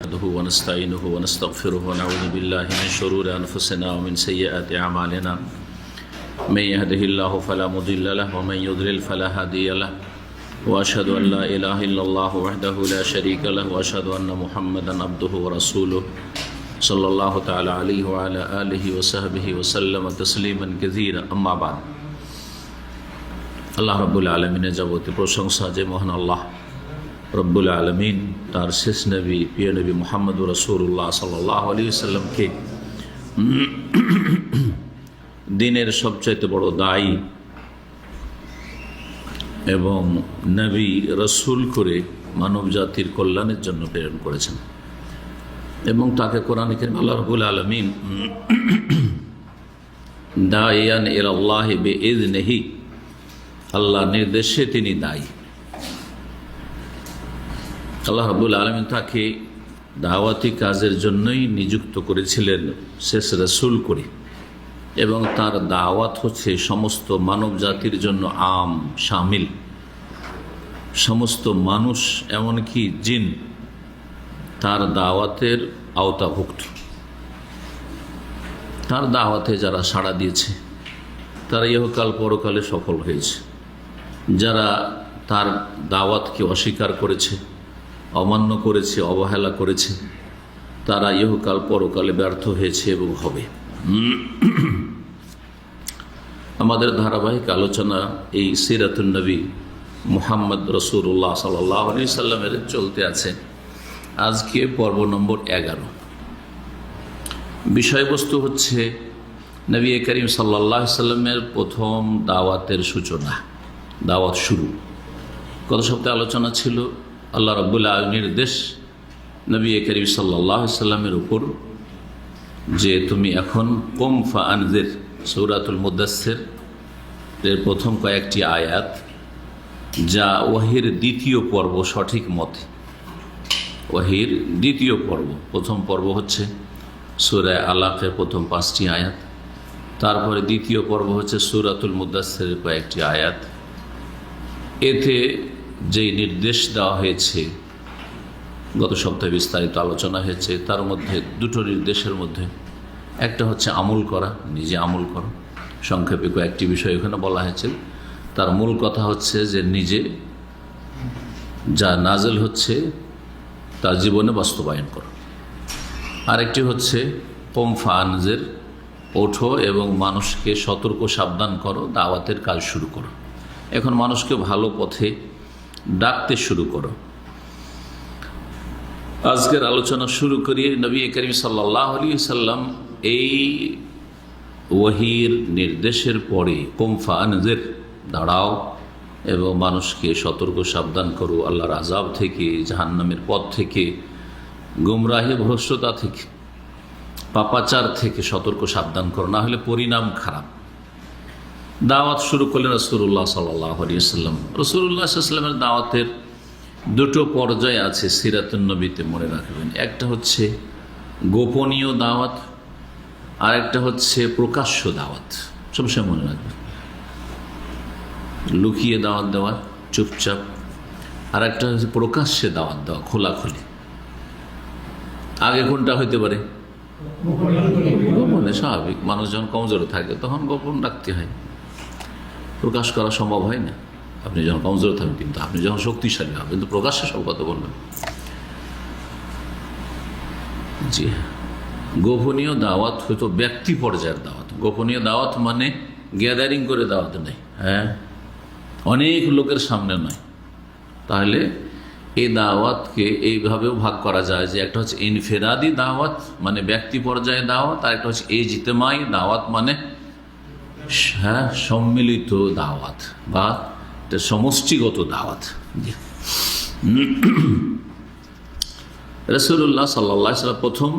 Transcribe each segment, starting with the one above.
نحمده ونستعينه ونستغفره ونعوذ بالله من شرور أنفسنا ومن سيئات أعمالنا من يهده الله فلا مضل له ومن يضلل فلا هادي له وأشهد أن لا إله إلا الله وحده لا شريك له وأشهد أن محمدا عبده ورسوله صلى الله تعالى عليه وعلى آله وصحبه وسلم تسليما كثيرا أما بعد আল্লাহ রব্বুল আলমিনের যাবতীয় প্রশংসা যে মহান আল্লাহ রব্বুল আলমিন তার শেষ নবী প্রিয় নবী মুহাম্মদুর রাসূলুল্লাহ সাল্লাল্লাহু আলাইহি ওয়াসাল্লামকে দিনের সবচাইতে বড় দায়ী এবং নবী রসুল করে মানব জাতির কল্যাণের জন্য প্রেরণ করেছেন এবং তাকে কোরআন কারীম আল্লাহ রব্বুল আলমিন দাইয়ান ইলাল্লাহি বিইذনিহি আল্লাহ নির্দেশে তিনি দায়ী। আল্লাহ রাব্বুল আলামিন তাকে দাওয়াতি কাজের জন্যই নিযুক্ত করেছিলেন শেষ রাসূল করে, এবং তার দাওয়াত হচ্ছে সমস্ত মানব জাতির জন্য আম শামিল, সমস্ত মানুষ এমনকি জিন তার দাওয়াতের আওতাভুক্ত। তার দাওয়াতে যারা সাড়া দিয়েছে তারা ইহকাল পরকালে সফল হয়েছে, যারা তার দাওয়াতকে অস্বীকার করেছে, অমান্য করেছে, অবহেলা করেছে, তারা ইহকাল পরকালে ব্যর্থ হয়েছে এবং হবে। আমাদের ধারাবাহিক আলোচনা এই সিরাতুন নবী মুহাম্মদ রাসূলুল্লাহ সাল্লাল্লাহু আলাইহি সাল্লামের চলতে আছে। আজকে পর্ব নম্বর 11। বিষয়বস্তু হচ্ছে নবী করিম সাল্লাল্লাহু আলাইহি সাল্লামের প্রথম দাওয়াতের সূচনা, দাওয়াত শুরু। গত সপ্তাহে আলোচনা ছিল আল্লাহ রাব্বুল আলামিনের নির্দেশ নবী করিম সাল্লাল্লাহু আলাইহি সাল্লামের উপর যে তুমি এখন কুম ফাআনজির, সূরাতুল মুদাসসির এর প্রথম কয়েকটি আয়াত, যা ওয়াহির দ্বিতীয় পর্ব সঠিক মতে। ওয়াহির দ্বিতীয় পর্ব, প্রথম পর্ব হচ্ছে সূরা আলাকের প্রথম 5টি আয়াত, তারপরে দ্বিতীয় পর্ব হচ্ছে সূরাতুল মুদাসসিরের কয়েকটি আয়াত। এতে যেই নির্দেশ দেওয়া হয়েছে গত সপ্তাহে বিস্তারিত আলোচনা হয়েছে, তার মধ্যে দুটো নির্দেশের মধ্যে একটা হচ্ছে আমল করা, নিজে আমল করা। সংক্ষেপে কয়েকটি বিষয় এখানে বলা হয়েছে। তার মূল কথা হচ্ছে যে নিজে যা নাজেল হচ্ছে তার জীবনে বাস্তবায়ন করো। আরেকটি হচ্ছে কুম ফাআনজির, ওঠো এবং মানুষকে সতর্ক সাবধান করো, দাওয়াতের কাজ শুরু করো, এখন মানুষকে ভালো পথে ডাকতে শুরু করো। আজকের আলোচনা শুরু করি নবী করিম সাল্লাল্লাহু আলাইহি সাল্লাম এই ওয়াহির নির্দেশের পরে কুম ফাআনজির, দাঁড়াও এবং মানুষকে সতর্ক সাবধান করো আল্লাহর আযাব থেকে, জাহান্নামের পথ থেকে, গুমরাহি ভ্রষ্টতা থেকে, পাপাচার থেকে সতর্ক সাবধান করো, না হলে পরিণাম খারাপ। দাওয়াত শুরু করলেন রাসূলুল্লাহ সাল্লাল্লাহু আলাইহি ওয়াসাল্লাম। রাসূলুল্লাহ সাল্লাল্লাহু আলাইহি ওয়াসাল্লামের দাওয়াতের দুটো পর্যায় আছে সিরাতুন নবীতে, মনে রাখবেন। একটা হচ্ছে গোপনীয় দাওয়াত, আর একটা হচ্ছে প্রকাশ্য দাওয়াত। সবসময় মনে রাখবেন, লুকিয়ে দাওয়াত দেওয়া চুপচাপ, আর একটা হচ্ছে প্রকাশ্যে দাওয়াত দেওয়া খোলাখুলি। আগে কোনটা হইতে পারে? গোপনে। স্বাভাবিক, মানুষ যখন কমজোর থাকে তখন গোপন রাখতে হয়, প্রকাশ করা সম্ভব হয় না। আপনি যখন কমজোর থাকবেন, কিন্তু আপনি যখন শক্তিশালী হবেন কিন্তু প্রকাশ্যে সব কথা বলবেন। জি হ্যাঁ, গোপনীয় দাওয়াত হয়তো ব্যক্তি পর্যায়ের দাওয়াত। গোপনীয় দাওয়াত মানে গ্যাদারিং করে দাওয়াত নেই, হ্যাঁ, অনেক লোকের সামনে নয়। তাহলে এই দাওয়াতকে এইভাবেও ভাগ করা যায় যে একটা হচ্ছে ইনফিরাদি দাওয়াত মানে ব্যক্তি পর্যায়ে দাওয়াত, আর একটা হচ্ছে ইজতিমাই দাওয়াত মানে হ্যাঁ সম্মিলিত দাওয়াত বা সমষ্টিগত দাওয়াত। রাসূলুল্লাহ সাল্লাল্লাহু আলাইহি ওয়াসাল্লাম প্রথম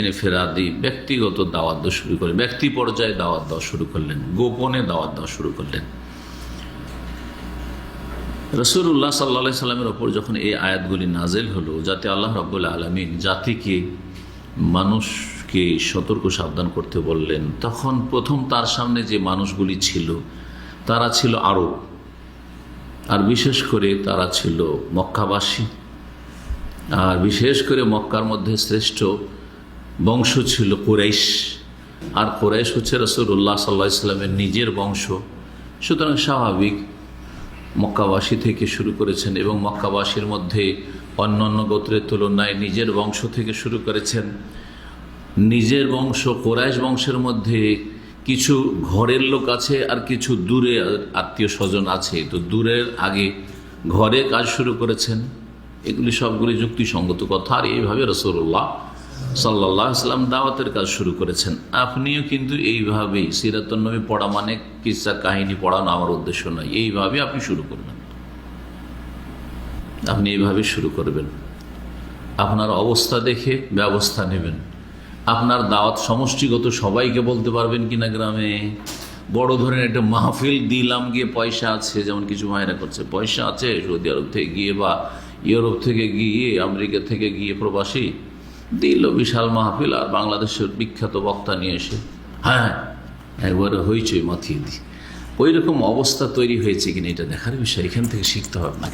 ইনফিরাদি ব্যক্তিগত দাওয়াত দেওয়া শুরু করলেন, ব্যক্তি পর্যায়ে দাওয়াত দেওয়া শুরু করলেন, গোপনে দাওয়াত দেওয়া শুরু করলেন। রাসূলুল্লাহ সাল্লাল্লাহু আলাইহি সাল্লামের ওপর যখন এই আয়াতগুলি নাজেল হলো, যাতে আল্লাহ রাব্বুল আলামিন জাতিকে, মানুষকে সতর্ক সাবধান করতে বললেন, তখন প্রথম তার সামনে যে মানুষগুলি ছিল তারা ছিল আরব, আর বিশেষ করে তারা ছিল মক্কাবাসী, আর বিশেষ করে মক্কার মধ্যে শ্রেষ্ঠ বংশ ছিল কুরাইশ, আর কুরাইশ হচ্ছে রাসূলুল্লাহ সাল্লাল্লাহু আলাইহি ওয়াসাল্লামের নিজের বংশ। সুতরাং স্বাভাবিক মক্কাবাসী থেকে শুরু করেছেন এবং মক্কাবাসীর মধ্যে অন্যান্য গোত্রের তুলনায় নিজের বংশ থেকে শুরু করেছেন। নিজের বংশ কুরাইশ বংশের মধ্যে কিছু ঘরের লোক আছে আর কিছু দূরে আত্মীয় স্বজন আছে, তো দূরের আগে ঘরে কাজ শুরু করেছেন। এগুলি সবগুলি যুক্তিসঙ্গত কথা। আর এইভাবে রাসূলুল্লাহ সাল্লাল্লাহু আলাইহি ওয়াসাল্লাম দাওয়াতের কাজ শুরু করেছেন। আপনিও কিন্তু এইভাবেই, সিরাতুন নবী পড়া মানে কিসসা কাহিনী পড়ানো আমার উদ্দেশ্য নয়, এইভাবে আপনি শুরু করবেন, আপনি এইভাবে শুরু করবেন। আপনার অবস্থা দেখে ব্যবস্থা নেবেন। আপনার দাওয়াত সমষ্টিগত সবাইকে বলতে পারবেন কিনা গ্রামে, বড় ধরনের একটা মাহফিল দিলাম, গিয়ে পয়সা আছে, যেমন কিছু ভাইরা করছে, পয়সা আছে সৌদি আরব থেকে গিয়ে বা ইউরোপ থেকে গিয়ে আমেরিকা থেকে গিয়ে প্রবাসী দিল বিশাল মাহফিল, আর বাংলাদেশের বিখ্যাত বক্তা নিয়ে এসে হ্যাঁ একবারে হইচই মাথিয়ে দিই। ওই রকম অবস্থা তৈরি হয়েছে কিনা এটা দেখার বিষয়, এখান থেকে শিখতে হবে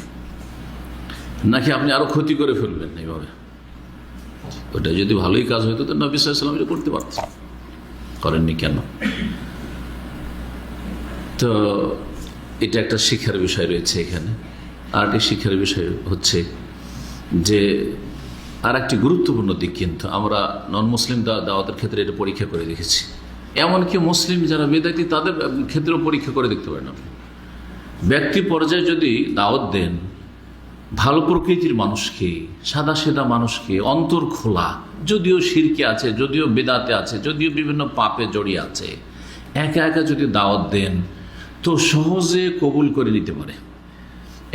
নাকি আপনি আরো ক্ষতি করে ফেলবেন এইভাবে। ওটা যদি ভালোই কাজ হইতো তো নবী সাল্লাল্লাহু আলাইহি ওয়াসাল্লাম এটা করতে পারতেন, করেননি কেন? তো এটা একটা শিক্ষার বিষয় রয়েছে এখানে। আর একটি শিক্ষার বিষয় হচ্ছে যে আর একটি গুরুত্বপূর্ণ দিক, কিন্তু আমরা নন মুসলিম দাওয়াতের ক্ষেত্রে এটা পরীক্ষা করে দেখেছি, এমনকি মুসলিম যারা বেদাতি তাদের ক্ষেত্রেও পরীক্ষা করে দেখতে পারেন আপনি। ব্যক্তি পর্যায়ে যদি দাওয়াত দেন ভালো প্রকৃতির মানুষকে, সাদা সেদা মানুষকে, অন্তর খোলা, যদিও শিরকে আছে, যদিও বেদাতে আছে, যদিও বিভিন্ন পাপে জড়িয়ে আছে, একা একা যদি দাওয়াত দেন তো সহজে কবুল করে নিতে পারে,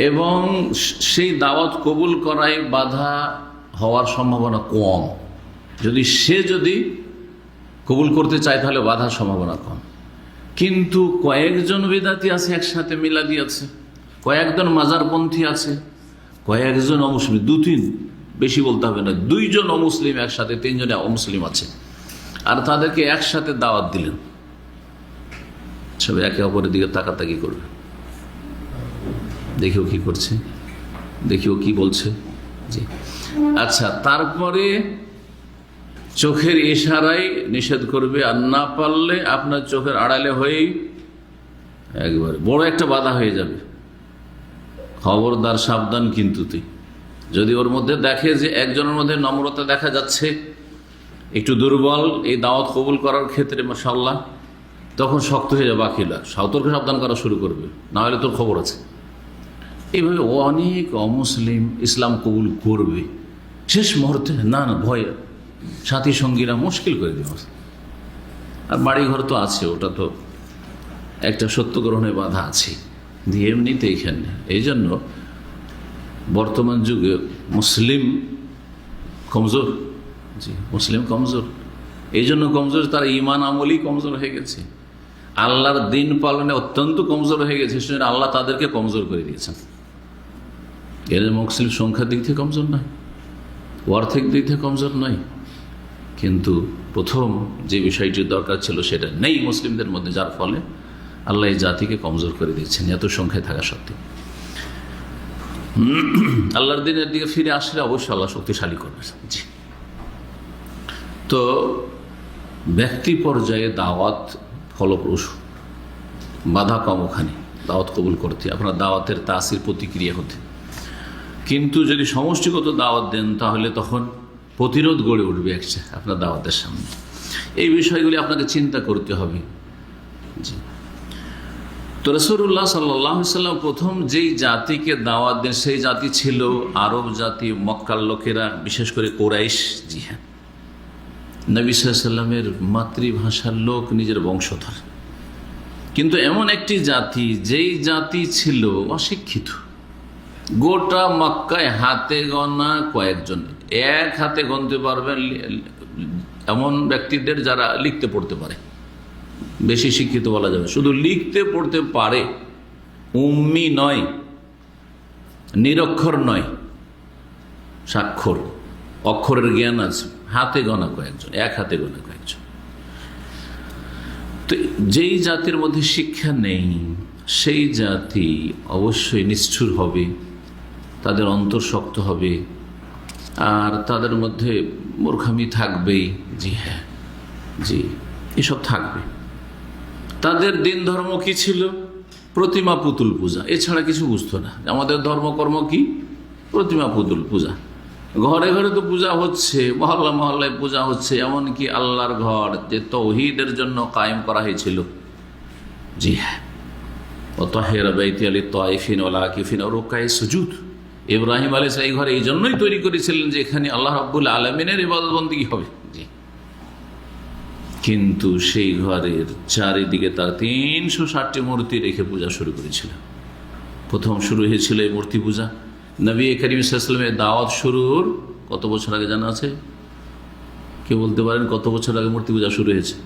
এবং সেই দাওয়াত কবুল করায় বাধা হওয়ার সম্ভাবনা কম। যদি কবুল করতে চায় তাহলে বাধার সম্ভাবনা কম। কিন্তু কয়েকজন বেদাতি আছে, একসাথে মিলাদি আছে, কয়েকজন মাজারপন্থী আছে, কয়েকজন অমুসলিম, তিন, বেশি বলতে হবে না, 2 জন অমুসলিম একসাথে, 3 জন অমুসলিম আছে, আর তাদেরকে একসাথে দাওয়াত দিলেন, সবাই একে অপরের দিকে তাকাতাকি করবে, দেখেও কি করছে, দেখেও কি বলছে। জি আচ্ছা, তারপরে চোখের ইশারায় নিষেধ করবে, আর না পারলে আপনার চোখের আড়ালে হয়েই একবারে বড় একটা বাধা হয়ে যাবে। খবরদার, সাবধান কিন্তু তুই। যদি ওর মধ্যে দেখে যে একজনের মধ্যে নম্রতা দেখা যাচ্ছে, একটু দুর্বল এই দাওয়াত কবুল করার ক্ষেত্রে মাশাআল্লাহ, তখন শক্ত হয়ে যাবে, বাকিরা সতর্ক সাবধান করা শুরু করবে, না হলে তোর খবর আছে। এইভাবে অনেক অমুসলিম ইসলাম কবুল করবে, শেষ মুহূর্তে না ভয়ে সাথী সঙ্গীরা মুশকিল করে দেবে। আর বাড়িঘর তো আছে, ওটা তো একটা সত্য গ্রহণের বাধা আছে, দিয়ে এমনিতে এইখানে। এই জন্য বর্তমান যুগে মুসলিম কমজোর, জি মুসলিম কমজোর। এই জন্য কমজোর, তার ইমান আমলই কমজোর হয়ে গেছে, আল্লাহর দিন পালনে অত্যন্ত কমজোর হয়ে গেছে। সেজন্য আল্লাহ তাদেরকে কমজোর করে দিয়েছেন। এর মুসলিম সংখ্যার দিক থেকে কমজোর নয়, অর্থের দিক থেকে কমজোর নয়, কিন্তু প্রথম যে বিষয়টির দরকার ছিল সেটা নেই মুসলিমদের মধ্যে, যার ফলে আল্লাহ এই জাতিকে কমজোর করে দিচ্ছেন এত সংখ্যায় থাকা সত্ত্বেও। আল্লাহর দিনের দিকে ফিরে আসলে অবশ্যই আল্লাহ শক্তিশালী করবে। জি, তো ব্যক্তি পর্যায়ে দাওয়াত ফলপ্রসূ, বাধা কম ওখানে দাওয়াত কবুল করতে, আপনার দাওয়াতের তাসির প্রতিক্রিয়া হতে। কিন্তু যদি সমষ্টিগত দাওয়াত দেন তাহলে তখন প্রতিরোধ গড়ে উঠবে আপনার দাওয়াতের সামনে। এই বিষয়গুলি আপনাকে চিন্তা করতে হবে। জি, তো রাসূলুল্লাহ সাল্লাল্লাহু আলাইহি ওয়াসাল্লাম প্রথম যেই জাতিকে দাওয়াত দেন সেই জাতি ছিল আরব জাতি, মক্কার লোকেরা, বিশেষ করে কুরাইশ। জি হ্যাঁ, নবী সাল্লাল্লাহু আলাইহি ওয়াসাল্লামের মাতৃভাষার লোক, নিজের বংশধর, কিন্তু এমন একটি জাতি যেই জাতি ছিল অশিক্ষিত। গোটা মক্কায় হাতে গোনা কয়েকজন, এক হাতে গুনতে পারবেন এমন ব্যক্তিদের যারা লিখতে পড়তে পারে, বেশি শিক্ষিত বলা যাবে, শুধু লিখতে পড়তে পারে, উম্মি নয়, নিরক্ষর নয়, স্বাক্ষর অক্ষরের জ্ঞান আছে, হাতে গোনা কয়েকজন, এক হাতে গোনা কয়েকজন। তো যেই জাতির মধ্যে শিক্ষা নেই সেই জাতি অবশ্যই নিষ্ঠুর হবে, তাদের অন্তর শক্ত হবে, আর তাদের মধ্যে মূর্খামি থাকবেই। জি হ্যাঁ, জি, এসব থাকবে। তাদের দিন ধর্ম কি ছিল? প্রতিমা পুতুল পূজা, এছাড়া কিছু বুঝতো না। আমাদের ধর্মকর্ম কি? প্রতিমা পুতুল পূজা। ঘরে ঘরে তো পূজা হচ্ছে, মহল্লা মহল্লায় পূজা হচ্ছে, এমনকি আল্লাহর ঘর যে তৌহিদের জন্য কায়েম করা হয়েছিল, জি হ্যাঁ, ইব্রাহিম আলাইহিস সালাম এই ঘরে এই জন্যই তৈরি করেছিলেন যে এখানে আল্লাহ রাব্বুল আলামিনের ইবাদত বন্দেগী হবে। জি, কিন্তু সেই ঘরের চারিদিকে তার 360টি মূর্তি রেখে পূজা শুরু করেছিল। প্রথম শুরু হয়েছিল এই মূর্তি পূজা। নবী করিম সাল্লাল্লাহু আলাইহি ওয়াসাল্লামের দাওয়াত শুরুর কত বছর আগে জানা আছে? কে বলতে পারেন কত বছর আগে মূর্তি পূজা শুরু হয়েছে?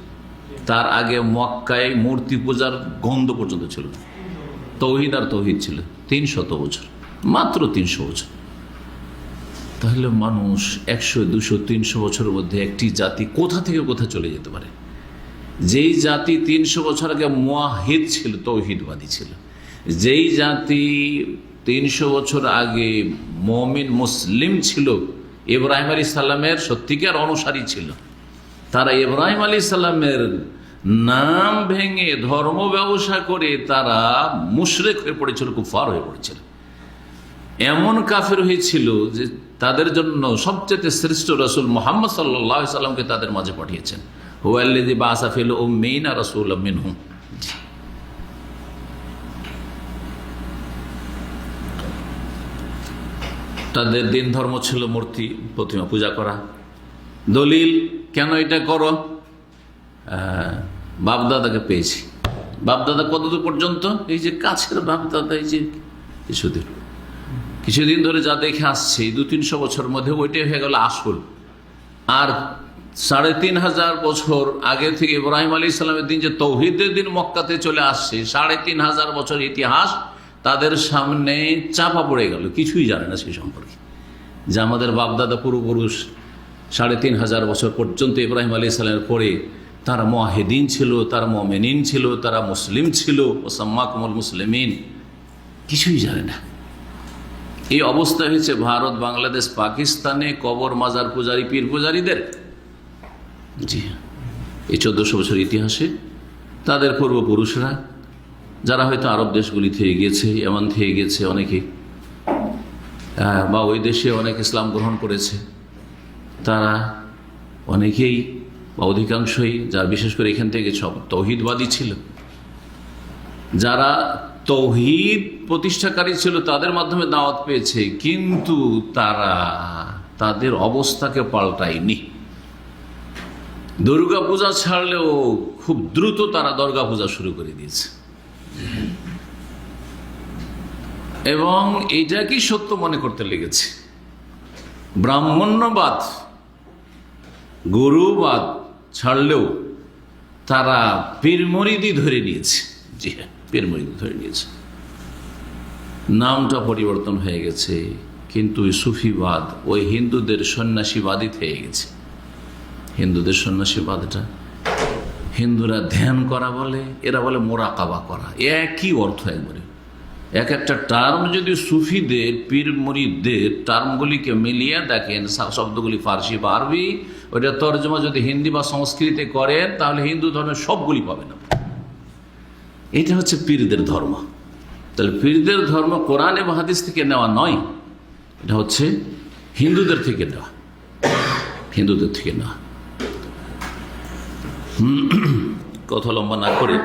তার আগে মক্কায় মূর্তি পূজার গন্ধ পর্যন্ত ছিল না। তৌহিদ আর তৌহিদ ছিল 300 বছর, মাত্র 300 বছর। তাহলে মানুষ 100, 200, 300 বছরের মধ্যে একটি জাতি কোথা থেকে কোথা চলে যেতে পারে? যেই জাতি 300 বছর আগে মুয়াহিদ ছিল, তৌহিদবাদী ছিল, যেই জাতি 300 বছর আগে মুমিন মুসলিম ছিল, ইব্রাহিম আলাইহিস সালামের সত্যিকার অনুসারী ছিল, তারা ইব্রাহিম আলাইহিস সালামের নাম ভেঙে ধর্ম ব্যবসা করে তারা মুশরিক হয়ে পড়েছিল, কুফার হয়ে পড়েছিল। এমন কাফের হয়েছিল যে তাদের জন্য সবচেয়ে শ্রেষ্ঠ রাসূল মুহাম্মদ সাল্লাল্লাহু আলাইহি সাল্লামকে তাদের মাঝে পাঠিয়েছেন। হুয়াল্লাযী বাআসা ফিল উম্মিয়িনা রাসূলাম মিনহুম। তাদের দিন ধর্ম ছিল মূর্তি প্রতিমা পূজা করা। দলিল, কেন এটা করো? বাপদাদাকে পেয়েছি। বাপদাদা কতদূর পর্যন্ত? এই যে কাছের বাপদাদা, এই যে কিছুদিন ধরে যা দেখে আসছে 200-300 বছর মধ্যে ওইটাই হয়ে গেল আসল। আর 3500 বছর আগে থেকে ইব্রাহিম আলাইহিস সালামের দিন যে তৌহিদের দিন মক্কাতে চলে আসছে, 3500 বছর ইতিহাস তাদের সামনে চাপা পড়ে গেল, কিছুই জানে না সেই সম্পর্কে। যে আমাদের বাপদাদা পূর্বপুরুষ 3500 বছর পর্যন্ত ইব্রাহিম আলাইহিস সালামের পরে তারা মুওয়াহিদিন ছিল, তারা মুমিনিন ছিল, তারা মুসলিম ছিল, ওয়াসাম্মাকুমুল মুসলিমিন, কিছুই জানে না। এই অবস্থা হয়েছে ভারত, বাংলাদেশ, পাকিস্তানে কবর মাজার পূজারী, পীর পূজারীদের। জি, এই 1400 বছর ইতিহাসে তাদের পূর্বপুরুষরা, যারা হয়তো আরব দেশগুলি থেকে গিয়েছে, এমন থেকে গিয়েছে অনেকে, বা ওই দেশে অনেক ইসলাম গ্রহণ করেছে, তারা অনেকেই বা অধিকাংশই, যারা বিশেষ করে এখান থেকে সব তৌহিদবাদী ছিল, যারা তৌহিদ প্রতিষ্ঠাকারী ছিল, তাদের মাধ্যমে দাওয়াত পেয়েছে, কিন্তু তারা তাদের অবস্থাকে পাল্টায়নি। দুর্গা পূজা ছাড়লেও খুব দ্রুত তারা দুর্গা পূজা শুরু করে দিয়েছে এবং এইটাকেই সত্য মনে করতে লেগেছে। ব্রাহ্মণ্যবাদ, গুরুবাদ ছাড়লেও তারা পীর মুরিদি ধরে নিয়েছে। জি হ্যাঁ, পীর মুরিদি ধরে নিয়েছে। নামটা পরিবর্তন হয়ে গেছে, কিন্তু সুফিবাদ ওই হিন্দুদের সন্ন্যাসীবাদী থেকে গেছে। হিন্দুদের সন্ন্যাসীবাদটা হিন্দুরা ধ্যান করা বলে, এরা বলে মোরাকাবা করা, একই অর্থ একবারে। এক একটা টার্ম যদি সুফিদের, পীর মুরিদদের টার্মগুলিকে মিলিয়ে দেখেন, শব্দগুলি ফার্সি বা আরবি, ওইটা তর্জমা যদি হিন্দি বা সংস্কৃতে করেন, তাহলে হিন্দু ধর্মের সবগুলি পাবেন। এটা হচ্ছে পীরদের ধর্ম। তাহলে পীরদের ধর্ম কোরআন এবং হাদিস থেকে নেওয়া নয়, এটা হচ্ছে হিন্দুদের থেকে নেওয়া, হিন্দুদের থেকে নেওয়া। কথা লম্বা না করে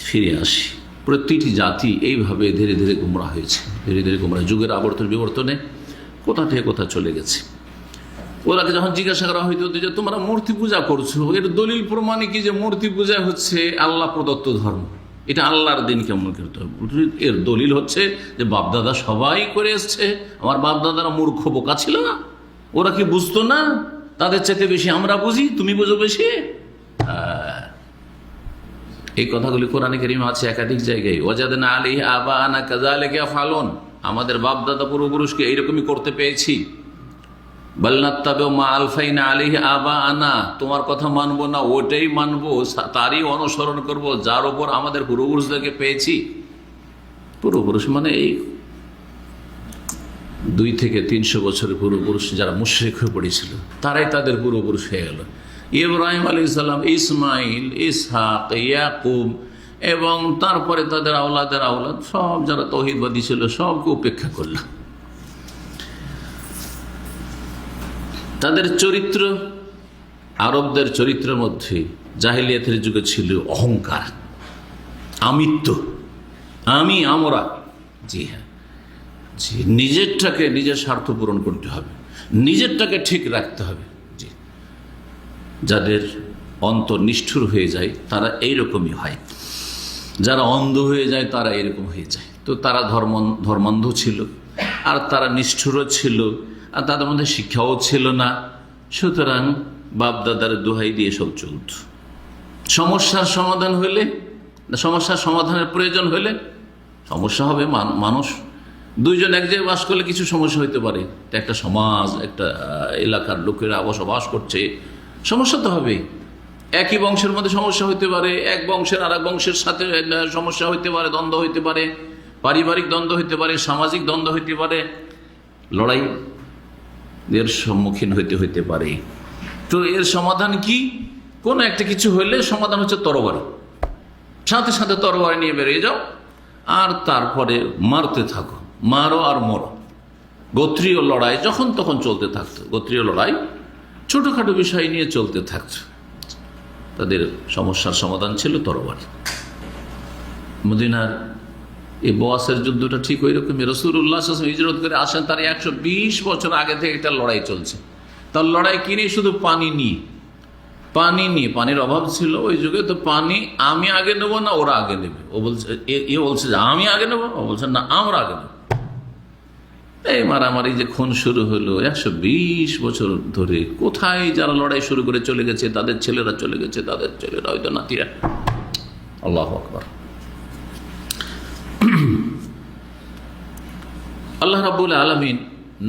ফিরে আসি। প্রতিটি জাতি এইভাবে ধীরে ধীরে গুমরা হয়েছে, ধীরে ধীরে গুমরা, যুগের আবর্তন বিবর্তনে কোথা থেকে কোথা চলে গেছে। ওরাকে যখন জিজ্ঞাসা করা হইতো যে তোমরা মূর্তি পূজা করছো, এর দলিল প্রমাণে কি যে মূর্তি পূজা হচ্ছে আল্লাহ প্রদত্ত ধর্ম, এটা আল্লাহর দিন কেমন করতে হবে? এর দলিল হচ্ছে যে বাপদাদা সবাই করে এসছে, আমার বাপদাদারা মূর্খ বোকা ছিল না, ওরা কি বুঝতো না? তাদের চাইতে বেশি আমরা বুঝি, তুমি বুঝো বেশি। এই কথাগুলি কোরআনে কারীমে আছে একাধিক জায়গায়। ওয়াজাদনা আলাইহি আবাআনা কাযালিকা ইয়াফআলুন, আমাদের বাপদাদা পূর্বপুরুষকে এইরকমই করতে পেয়েছি। বাল নাত্তাবিউ মা আলফাইনা আলাইহি আবাআনা, তোমার কথা মানবো না, ওটাই মানবো, তারই অনুসরণ করব যার উপর আমাদের পূর্বপুরুষদেরকে পেয়েছি। পূর্বপুরুষ মানে এই 2 থেকে 300 বছরের পূর্বপুরুষ যারা মুশরিক হয়ে পড়েছিল তারাই তাদের পূর্বপুরুষ হয়ে গেল। ইব্রাহিম আলাইহিস সালাম, ইসমাইল, ইসহাক, ইয়াকুব এবং তারপরে তাদের আওলাদের আওলাদ সব যারা তৌহিদবাদী ছিল সবকে উপেক্ষা করল। তাদের চরিত্র, আরবদের চরিত্রের মধ্যে জাহেলিয়াতের যুগে ছিল অহংকার, আমিত্ব, আমরা। জি হ্যাঁ, জি, নিজেরটাকে নিজের স্বার্থ পূরণ করতে হবে, নিজেরটাকে ঠিক রাখতে হবে। জি, যাদের অন্তর নিষ্ঠুর হয়ে যায় তারা এইরকমই হয়, যারা অন্ধ হয়ে যায় তারা এরকম হয়ে যায়। তো তারা ধর্মান্ধ ছিল, আর তারা নিষ্ঠুরও ছিল, আর তাদের মধ্যে শিক্ষাও ছিল না। সুতরাং বাপদাদার দোহাই দিয়ে সব চলত। সমস্যার সমাধান হলে, সমস্যার সমাধানের প্রয়োজন হলে, সমস্যা হবে, মানুষ দুইজন এক জায়গায় বাস করলে কিছু সমস্যা হইতে পারে, একটা সমাজ, একটা এলাকার লোকেরা বসবাস করছে, সমস্যা তো হবে। একই বংশের মধ্যে সমস্যা হইতে পারে, এক বংশের আর এক বংশের সাথে সমস্যা হইতে পারে, দ্বন্দ্ব হইতে পারে, পারিবারিক দ্বন্দ্ব হইতে পারে, সামাজিক দ্বন্দ্ব হইতে পারে, লড়াই এর সম্মুখীন হইতে পারে। তো এর সমাধান কি? কোন একটা কিছু হইলে সমাধান হচ্ছে তরবারি, সাথে সাথে তরবারি নিয়ে বেরিয়ে যাও আর তারপরে মারতে থাকো, মারো আর মরো। গোত্রীয় লড়াই যখন তখন চলতে থাকতো, গোত্রীয় লড়াই ছোটখাটো বিষয় নিয়ে চলতে থাকতো। তাদের সমস্যার সমাধান ছিল তরবারি। মদিনার এই বোয়াসের যুদ্ধটা ঠিক ওই রকমই। রাসূলুল্লাহ সাল্লাল্লাহু আলাইহি ওয়াসাল্লাম হিজরত করে আসেন, তার 120 বছর আগে থেকে একটা লড়াই চলছে। তার লড়াই কিনে শুধু পানি নিয়ে, পানির অভাব ছিল ওই যুগে। তো পানি আমি আগে নেবো না ওরা আগে নেবে, ও বলছে, এ বলছে যে আমি আগে নেবো, ও বলছে না আমরা আগে নেবো। এই মারামারি যে খুন শুরু হলো 120 বছর ধরে। কোথায় যারা লড়াই শুরু করে চলে গেছে, তাদের ছেলেরা চলে গেছে, তাদের ছেলেরা হয়তো নাতিরা। আল্লাহু আকবার। আল্লাহ রাব্বুল আলামিন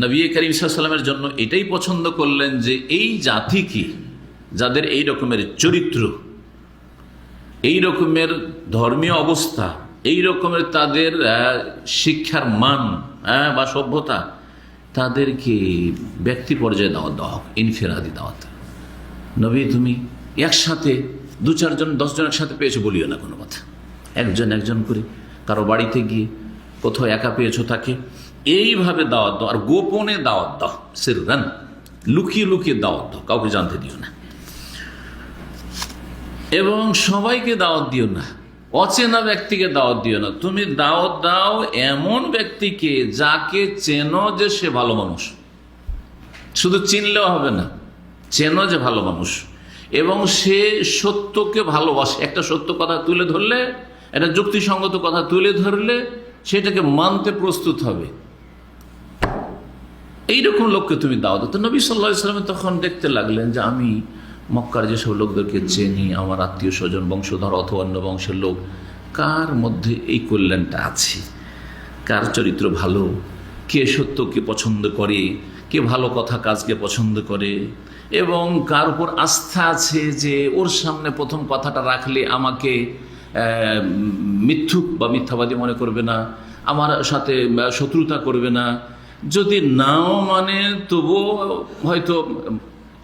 নবী করিম সাল্লাল্লাহু আলাইহি ওয়াসাল্লামের জন্য এটাই পছন্দ করলেন যে এই জাতি কি, যাদের এই রকমের চরিত্র, এই রকমের ধর্মীয় অবস্থা, এই রকমের তাদের শিক্ষার মান বা সভ্যতা, তাদেরকে ব্যক্তি পর্যায়ে দাওয়াত দেওয়া হোক, ইনফিরাদি দাওয়াত। নবী তুমি একসাথে 2-4 জন 10 জন একসাথে পেয়েছো বলিও না কোনো কথা, একজন করে কারো বাড়িতে গিয়ে, কোথাও একা পেয়েছো তাকে এইভাবে দাওয়াত দাও। আর গোপনে দাওয়াত দাও, সিররান, লুকিয়ে লুকিয়ে দাওয়াত দাও, কাউকে জানতে দিও না। এবং সবাইকে দাওয়াত দিও না, অচেনা ব্যক্তিকে দাওয়াত দিও না। তুমি দাওয়াত দাও এমন ব্যক্তিকে যাকে চেনো যে সে ভালো মানুষ, শুধু চিনলেও হবে না, চেনো যে ভালো মানুষ, এবং সে সত্যকে ভালোবাসে। একটা সত্য কথা তুলে ধরলে, একটা যুক্তিসঙ্গত কথা তুলে ধরলে সেটাকে মানতে প্রস্তুত হবে, এইরকম লোককে তুমি দাওয়াত দাও। তো নবী সাল্লাল্লাহু আলাইহি ওয়াসাল্লাম তখন দেখতে লাগলেন যে আমি মক্কার যেসব লোকদেরকে চিনি, আমার আত্মীয় স্বজন, বংশধর অথবা অন্য বংশের লোক, কার মধ্যে এই কল্যাণটা আছে, কার চরিত্র ভালো, কে সত্যকে পছন্দ করে, কে ভালো কথা কাজকে পছন্দ করে, এবং কার উপর আস্থা আছে যে ওর সামনে প্রথম কথাটা রাখলে আমাকে মিথ্যুক বা মিথ্যাবাদী মনে করবে না, আমার সাথে শত্রুতা করবে না, যদি নাও মানে তবুও হয়তো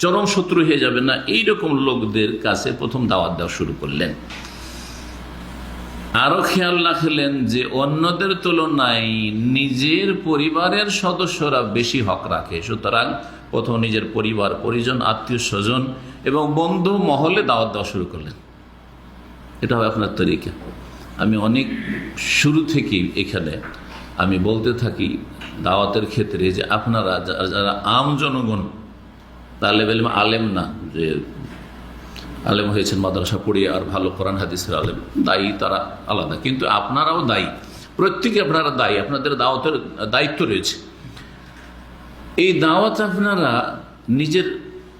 চরম শত্রু হয়ে যাবে না, এইরকম লোকদের কাছে প্রথম দাওয়াত দেওয়া শুরু করলেন। আরো খেয়াল রাখলেন যে অন্যদের তুলনায় নিজের পরিবারের সদস্যরা বেশি হক রাখে, সুতরাং প্রথম নিজের পরিবার, পরিজন, আত্মীয় স্বজন এবং বন্ধু মহলে দাওয়াত দেওয়া শুরু করলেন। এটা হবে আপনার তরিকা। আমি অনেক শুরু থেকেই এখানে আমি বলতে থাকি দাওয়াতের ক্ষেত্রে যে আপনারা যারা আম জনগণ, তালেব ইলম, আলেম না যে আলেম হয়েছেন মাদ্রাসা পড়িয়ে আর ভালো কোরআন হাদিসের আলেম, দায়ী তারা আলাদা, কিন্তু আপনারাও দায়ী, প্রত্যেকে আপনারা দায়ী, আপনাদের দাওয়াতের দায়িত্ব রয়েছে। এই দাওয়াত আপনারা নিজের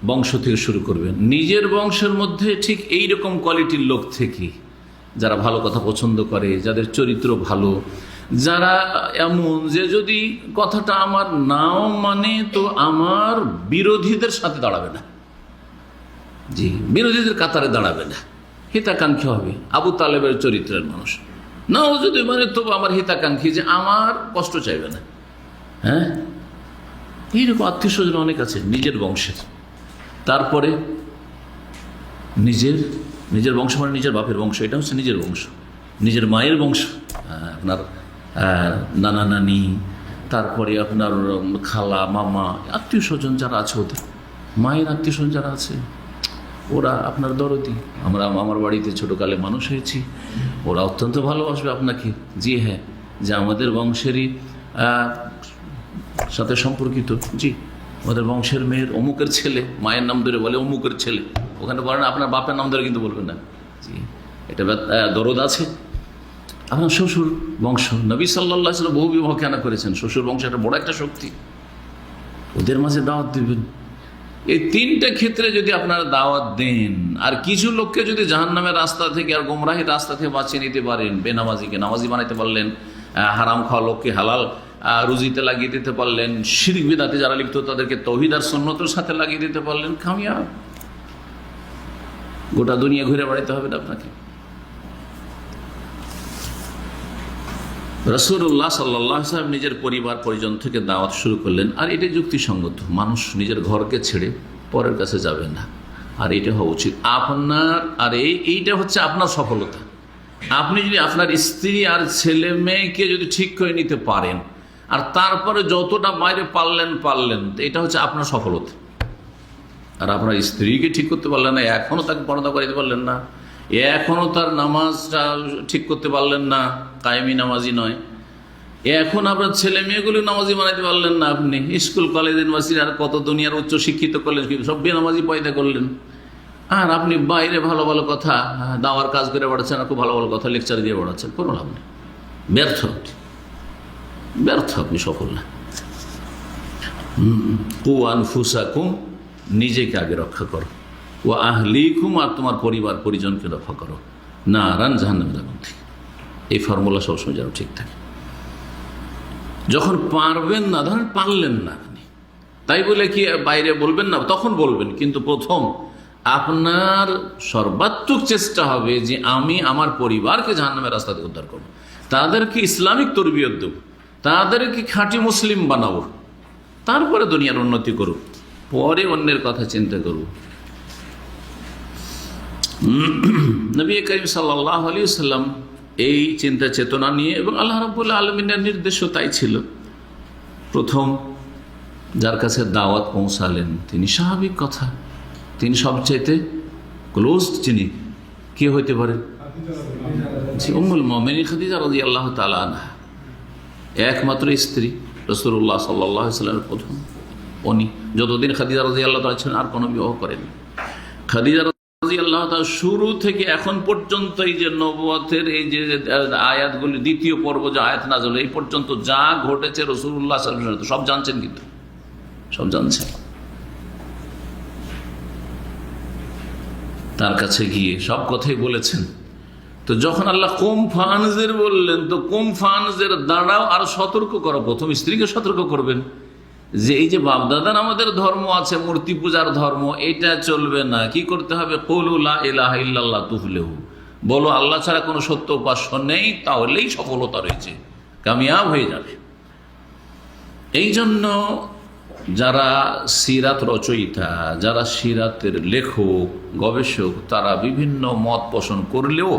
বংশ থেকে শুরু করবেন, নিজের বংশের মধ্যে ঠিক এই রকম কোয়ালিটির লোক থেকে, যারা ভালো কথা পছন্দ করে, যাদের চরিত্র ভালো, যারা এমন যে যদি কথাটা আমার নাও মানে তো আমার বিরোধীদের সাথে দাঁড়াবে না, জি, বিরোধীদের কাতারে দাঁড়াবে না, হিতাকাঙ্ক্ষী হবে। আবু তালেবের চরিত্রের মানুষ, নাও যদি মানে তবু আমার হিতাকাঙ্ক্ষী, যে আমার কষ্ট চাইবে না। হ্যাঁ, এইরকম আত্মীয় স্বজন অনেক আছে নিজের বংশের। তারপরে নিজের বংশ মানে নিজের বাপের বংশ, এটা হচ্ছে নিজের বংশ। নিজের মায়ের বংশ, আপনার নানা নানি, তারপরে আপনার খালা মামা, আত্মীয় স্বজন যারা আছে, ওদের মায়ের আত্মীয় স্বজন যারা আছে, ওরা আপনার দরদি। আমার বাড়িতে ছোটোকালে মানুষ হয়েছি, ওরা অত্যন্ত ভালোবাসবে আপনাকে। জি হ্যাঁ, যে আমাদের বংশেরই সাথে সম্পর্কিত। জি, আমাদের বংশের মেয়ের অমুকের ছেলে, মায়ের নাম ধরে বলে অমুকের ছেলে, ওখানে বলেন আপনার বাপের নাম ধরে কিন্তু বলবেন না। জি, এটা দরদ আছে। আপনার শ্বশুর বংশ, নবী সাল্লাল্লাহু আলাইহি ওয়াসাল্লাম বহু বিবাহ কেন করেছেন? শ্বশুর বংশ একটা বড় একটা শক্তি, ওদের মাঝে দাওয়াত দিবেন। এই তিনটা ক্ষেত্রে যদি আপনারা দাওয়াত দেন, আর কিছু লোককে যদি জাহান্নামের রাস্তা থেকে আর গোমরাহির রাস্তা থেকে বাঁচিয়ে নিতে পারেন, বেনামাজিকে নামাজি বানাইতে পারলেন, হারাম খাওয়া লোককে হালাল রুজিতে লাগিয়ে দিতে পারলেন, শিরক বিদআতে যারা লিপ্ত তাদেরকে তাওহীদ আর সুন্নতের সাথে লাগিয়ে দিতে পারলেন, কামিয়াব। গোটা দুনিয়া ঘুরে বেড়াতে হবে না আপনাকে। রাসূলুল্লাহ সাল্লাল্লাহু আলাইহি ওয়াসাল্লাম নিজের পরিবার পরিজন থেকে দাওয়াত শুরু করলেন। আর এটা যুক্তিসঙ্গত, মানুষ নিজের ঘরকে ছেড়ে পরের কাছে যাবে না, আর এটা হওয়া উচিত আপনার। আর এইটা হচ্ছে আপনার সফলতা। আপনি যদি আপনার স্ত্রী আর ছেলে মেয়েকে যদি ঠিক করে নিতে পারেন, আর তারপরে যতটা বাইরে পারলেন, এটা হচ্ছে আপনার সফলতা। আর আপনার স্ত্রীকে ঠিক করতে পারলেন না, এখনও তাকে পর্দা করাতে পারলেন না, এখনও তার নামাজটা ঠিক করতে পারলেন না, কায়েমি নামাজি নয়, এখন আপনার ছেলে মেয়েগুলো নামাজি বানাইতে পারলেন না, আপনি স্কুল কলেজ ইউনিভার্সিটি আর কত দুনিয়ার উচ্চ শিক্ষিত করলেন, সব বেনামাজি পয়দা করলেন। আর আপনি বাইরে ভালো ভালো কথা দাওয়ার কাজ করে বেড়াচ্ছেন, আর খুব ভালো ভালো কথা লেকচার দিয়ে বেড়াচ্ছেন, কোনো লাভ নেই, ব্যর্থ, আপনি সফল না। কু আনফুসাকুম, নিজেকে আগে রক্ষা করো, ও আহলিকুম, আর তোমার পরিবার পরিজনকে রক্ষা করো, নারান জাহান্নামের আগুন থেকে। এই ফর্মুলা সবসময় যেন ঠিক থাকে। যখন পারবেন না, ধরেন পারলেন না আপনি, তাই বলে কি বাইরে বলবেন না? তখন বলবেন, কিন্তু প্রথম আপনার সর্বাত্মক চেষ্টা হবে যে আমি আমার পরিবারকে জাহান্নামের রাস্তা থেকে উদ্ধার করবো, তাদেরকে ইসলামিক তরবিয়ত দেব, তাদেরকে খাঁটি মুসলিম বানাবো, তারপরে দুনিয়ার উন্নতি করুক, পরে অন্যের কথা চিন্তা করব। নবী করিম সাল্লাল্লাহু আলাইহি ওয়াসাল্লাম এই চিন্তা চেতনা নিয়ে, এবং আল্লাহ রাব্বুল আলামিনের নির্দেশও তাই ছিল, প্রথম যার কাছে দাওয়াত পৌঁছালেন তিনি, স্বাভাবিক কথা, তিনি সবচাইতে ক্লোজ, যিনি কে হইতে পারেন? উম্মুল মুমিনিন খাদিজা রাদিয়াল্লাহু তাআলা আনহা, একমাত্র স্ত্রী রাসূলুল্লাহ সাল্লাল্লাহু আলাইহি ওয়াসাল্লামের প্রথম। উনি যতদিন খাদিজা রাদিয়াল্লাহু তাআলা ছিলেন আর কোনো বিবাহ করেননি। খাদিজা রাদিয়াল্লাহু তাআলা শুরু থেকে এখন পর্যন্ত এই যে নবুয়তের এই যে আয়াতগুলি, দ্বিতীয় পর্ব যে আয়াত নাযিল, এই পর্যন্ত যা ঘটেছে রাসূলুল্লাহ সাল্লাল্লাহু আলাইহি ওয়াসাল্লাম সব জানছেন, কিন্তু সব জানছেন। তার কাছে গিয়ে সব কথাই বলেছেন। তো যখন আল্লাহ কুম ফানজের বললেন, তো কুম ফানজের দাঁড়াও আর সতর্ক করো। প্রথম স্ত্রীকে সতর্ক করবেন যে এই যে বাপদাদার আমাদের ধর্ম আছে, মূর্তি পূজার ধর্ম, এটা চলবে না। কি করতে হবে? কুলু লা ইলাহা ইল্লাল্লাহ তুফলিহু, বলো আল্লাহ ছাড়া কোনো সত্য উপাস্য নেই, তাহলেই সফলতা রয়েছে, কামিয়াব হয়ে যাবে। এই জন্য যারা সিরাত রচয়িতা, যারা সিরাতের লেখক গবেষক, তারা বিভিন্ন মত পোষণ করলেও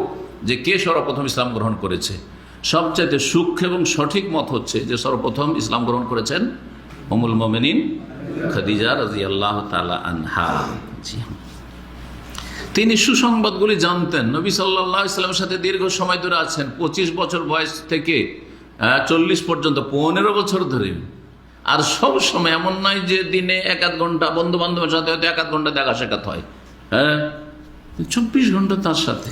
যে কে সর্বপ্রথম ইসলাম গ্রহণ করেছে, সবচাইতে সূক্ষ্ম এবং সঠিক মত হচ্ছে যে সর্বপ্রথম ইসলাম গ্রহণ করেছেন উম্মুল মুমিনিন খাদিজা রাদিয়াল্লাহু তাআলা আনহা। তিনি সুসংবাদগুলি জানতেন। নবী সাল্লাল্লাহু আলাইহি ওয়াসাল্লামের সাথে দীর্ঘ সময় ধরে আছেন, 25 বছর বয়স থেকে 40 পর্যন্ত, 15 বছর ধরে। আর সব সময় এমন নয় যে দিনে 1-1 ঘন্টা বন্ধু বান্ধবের সাথে হয়তো 1-1 ঘন্টা দেখা সাক্ষাৎ হয়, হ্যাঁ, 24 ঘন্টা তার সাথে।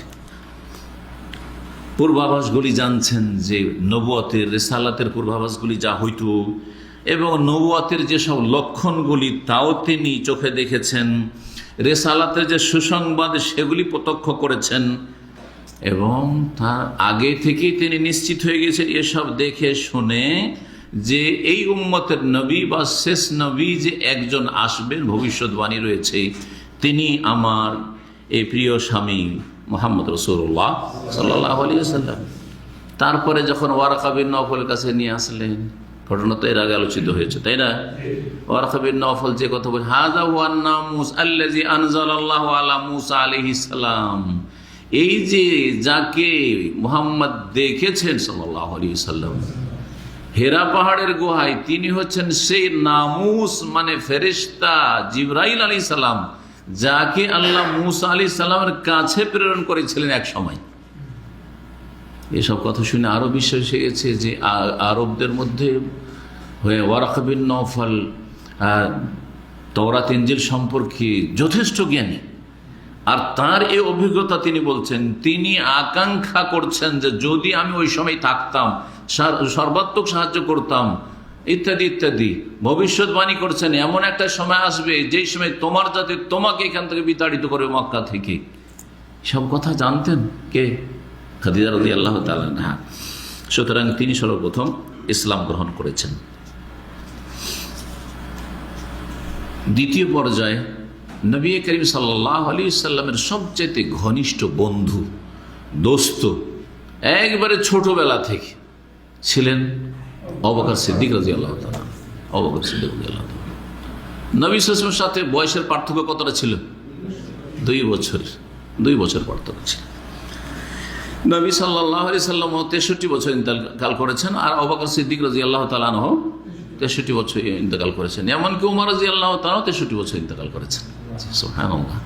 পূর্বাভাসগুলি জানছেন, যে নবুয়তের রিসালাতের পূর্বাভাসগুলি যা হইতো, এবং নবুয়তের যেসব লক্ষণগুলি তাও তিনি চোখে দেখেছেন, রিসালাতের যে সুসংবাদ সেগুলি প্রত্যক্ষ করেছেন, এবং তার আগে থেকেই তিনি নিশ্চিত হয়ে গেছেন এসব দেখে শুনে যে এই উম্মতের নবী বা শেষ নবী যে একজন আসবেন, ভবিষ্যৎবাণী রয়েছে, তিনি আমার এই প্রিয় স্বামী মুহাম্মদ রাসূলুল্লাহ সাল্লাল্লাহু আলাইহি ওয়াসাল্লাম। তারপরে যখন ওয়ারাকা বিন নওফলের কাছে নিয়ে আসলেন, ঘটনা তো এর আগে আলোচিত হয়েছে, তাই না? ওয়ারাকা বিন নওফল যে কথা বলে, হাযা হুয়ান নামুস আল্লাযী আনজালাল্লাহু আলা মূসা আলাইহিস সালাম, এই যে যাকে মুহাম্মদ দেখেছেন সাল্লাল্লাহু আলাইহি ওয়াসাল্লাম হেরা পাহাড়ের গুহায়, তিনি হচ্ছেন সেই নামুস মানে ফেরেশতা জিবরাইল আলাইহিস সালাম, যাকে আল্লাহ মূসা আলাইহিস সালামের কাছে প্রেরণ করেছিলেন এক সময়। এসব কথা শুনে আরো বিশ্বাস হয়ে গেছে যে আরবদের মধ্যে হয়ে ওয়ারাকা বিন নওফল তাওরাত ইনজিল সম্পর্কে যথেষ্ট জ্ঞানী, আর তার এই অভিজ্ঞতা তিনি বলছেন, তিনি আকাঙ্ক্ষা করছেন যে যদি আমি ওই সময় থাকতাম সর্বাত্মক সাহায্য করতাম ইত্যাদি ইত্যাদি। ভবিষ্যৎবাণী করছেন এমন একটা সময় আসবে যেই সময় তোমার জাতি তোমাকে এখান থেকে বিতাড়িত করবে মক্কা থেকে। সব কথা জানতেন কে? খাদিজা রাদিয়াল্লাহু তাআলা আনহা। সুতরাং তিনি সর্বপ্রথম ইসলাম গ্রহণ করেছেন। দ্বিতীয় পর্যায়ে নবী করিম সাল্লাল্লাহু আলাইহি ওয়াসাল্লামের সবচেয়ে ঘনিষ্ঠ বন্ধু দোস্ত একবারে ছোটবেলা থেকে ছিলেন আবু বকর সিদ্দিক রাদিয়াল্লাহু তাআলা। আবু বকর সিদ্দিক রাদিয়াল্লাহু তাআলা নবী সাল্লাল্লাহু আলাইহি ওয়াসাল্লামের সাথে বয়সের পার্থক্য কতটা ছিল? 2 বছর পার্থক্য ছিল। নবী সাল্লাল্লাহু আলাইহি ওয়াসাল্লাম 63 বছর ইন্তেকাল করেছেন, আর আবু বকর সিদ্দিক রাদিয়াল্লাহু তাআলা আনহু 63 বছর ইন্তেকাল করেছেন। এমনকি উমর রাদিয়াল্লাহু তাআলা 63 বছর ইন্তেকাল করেছেন। সুবহানাল্লাহ।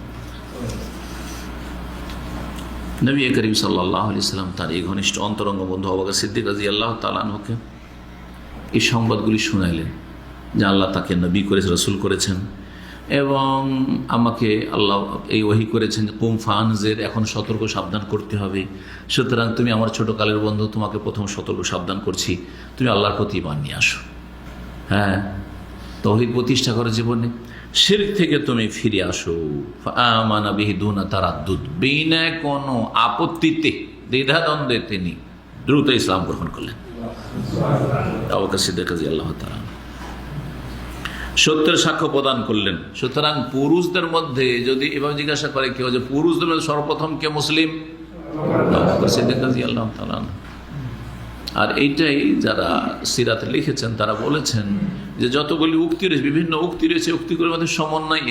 নবী করিম সাল্লাল্লাহু আলাইহি ওয়াসাল্লাম তার এই ঘনিষ্ঠ অন্তরঙ্গ বন্ধু আবু বকর সিদ্দিক রাদিয়াল্লাহু তাআলা আনহুকে এই সংবাদগুলি শুনাইলেন যে আল্লাহ তাকে নবী করেছে, রাসূল করেছেন, এবং আমাকে আল্লাহ এই ওহী করেছেন কুম ফানজির, এখন সতর্ক সাবধান করতে হবে। সুতরাং তুমি আমার ছোটকালের বন্ধু, তোমাকে প্রথম সতর্ক সাবধান করছি, তুমি আল্লাহর প্রতি ঈমান নিয়ে আসো। হ্যাঁ, তাওহীদ প্রতিষ্ঠা করো জীবনে, শিরক থেকে তুমি ফিরে আসো। আমানা বিহি দুনা তারাদ্দুদ, বিনা কোনো আপত্তিতে দ্বিধাদ্বন্দ্বে তিনি দ্রুত ইসলাম গ্রহণ করলেন। আবু বকর সিদ্দিক রাদিয়াল্লাহু তাআলা সত্যের সাক্ষ্য প্রদান করলেন। সুতরাং পুরুষদের মধ্যে যদি এভাবে জিজ্ঞাসা করে কেউ যে পুরুষদের মধ্যে সর্বপ্রথম কে মুসলিম? আবু বকর সিদ্দিক রাদিয়াল্লাহু তাআলা। আর এইটাই যারা সিরাতে লিখেছেন তারা বলেছেন যে যতগুলি উক্তি রয়েছে, বিভিন্ন উক্তি রয়েছে, উক্তিগুলোর মধ্যে সমন্বয়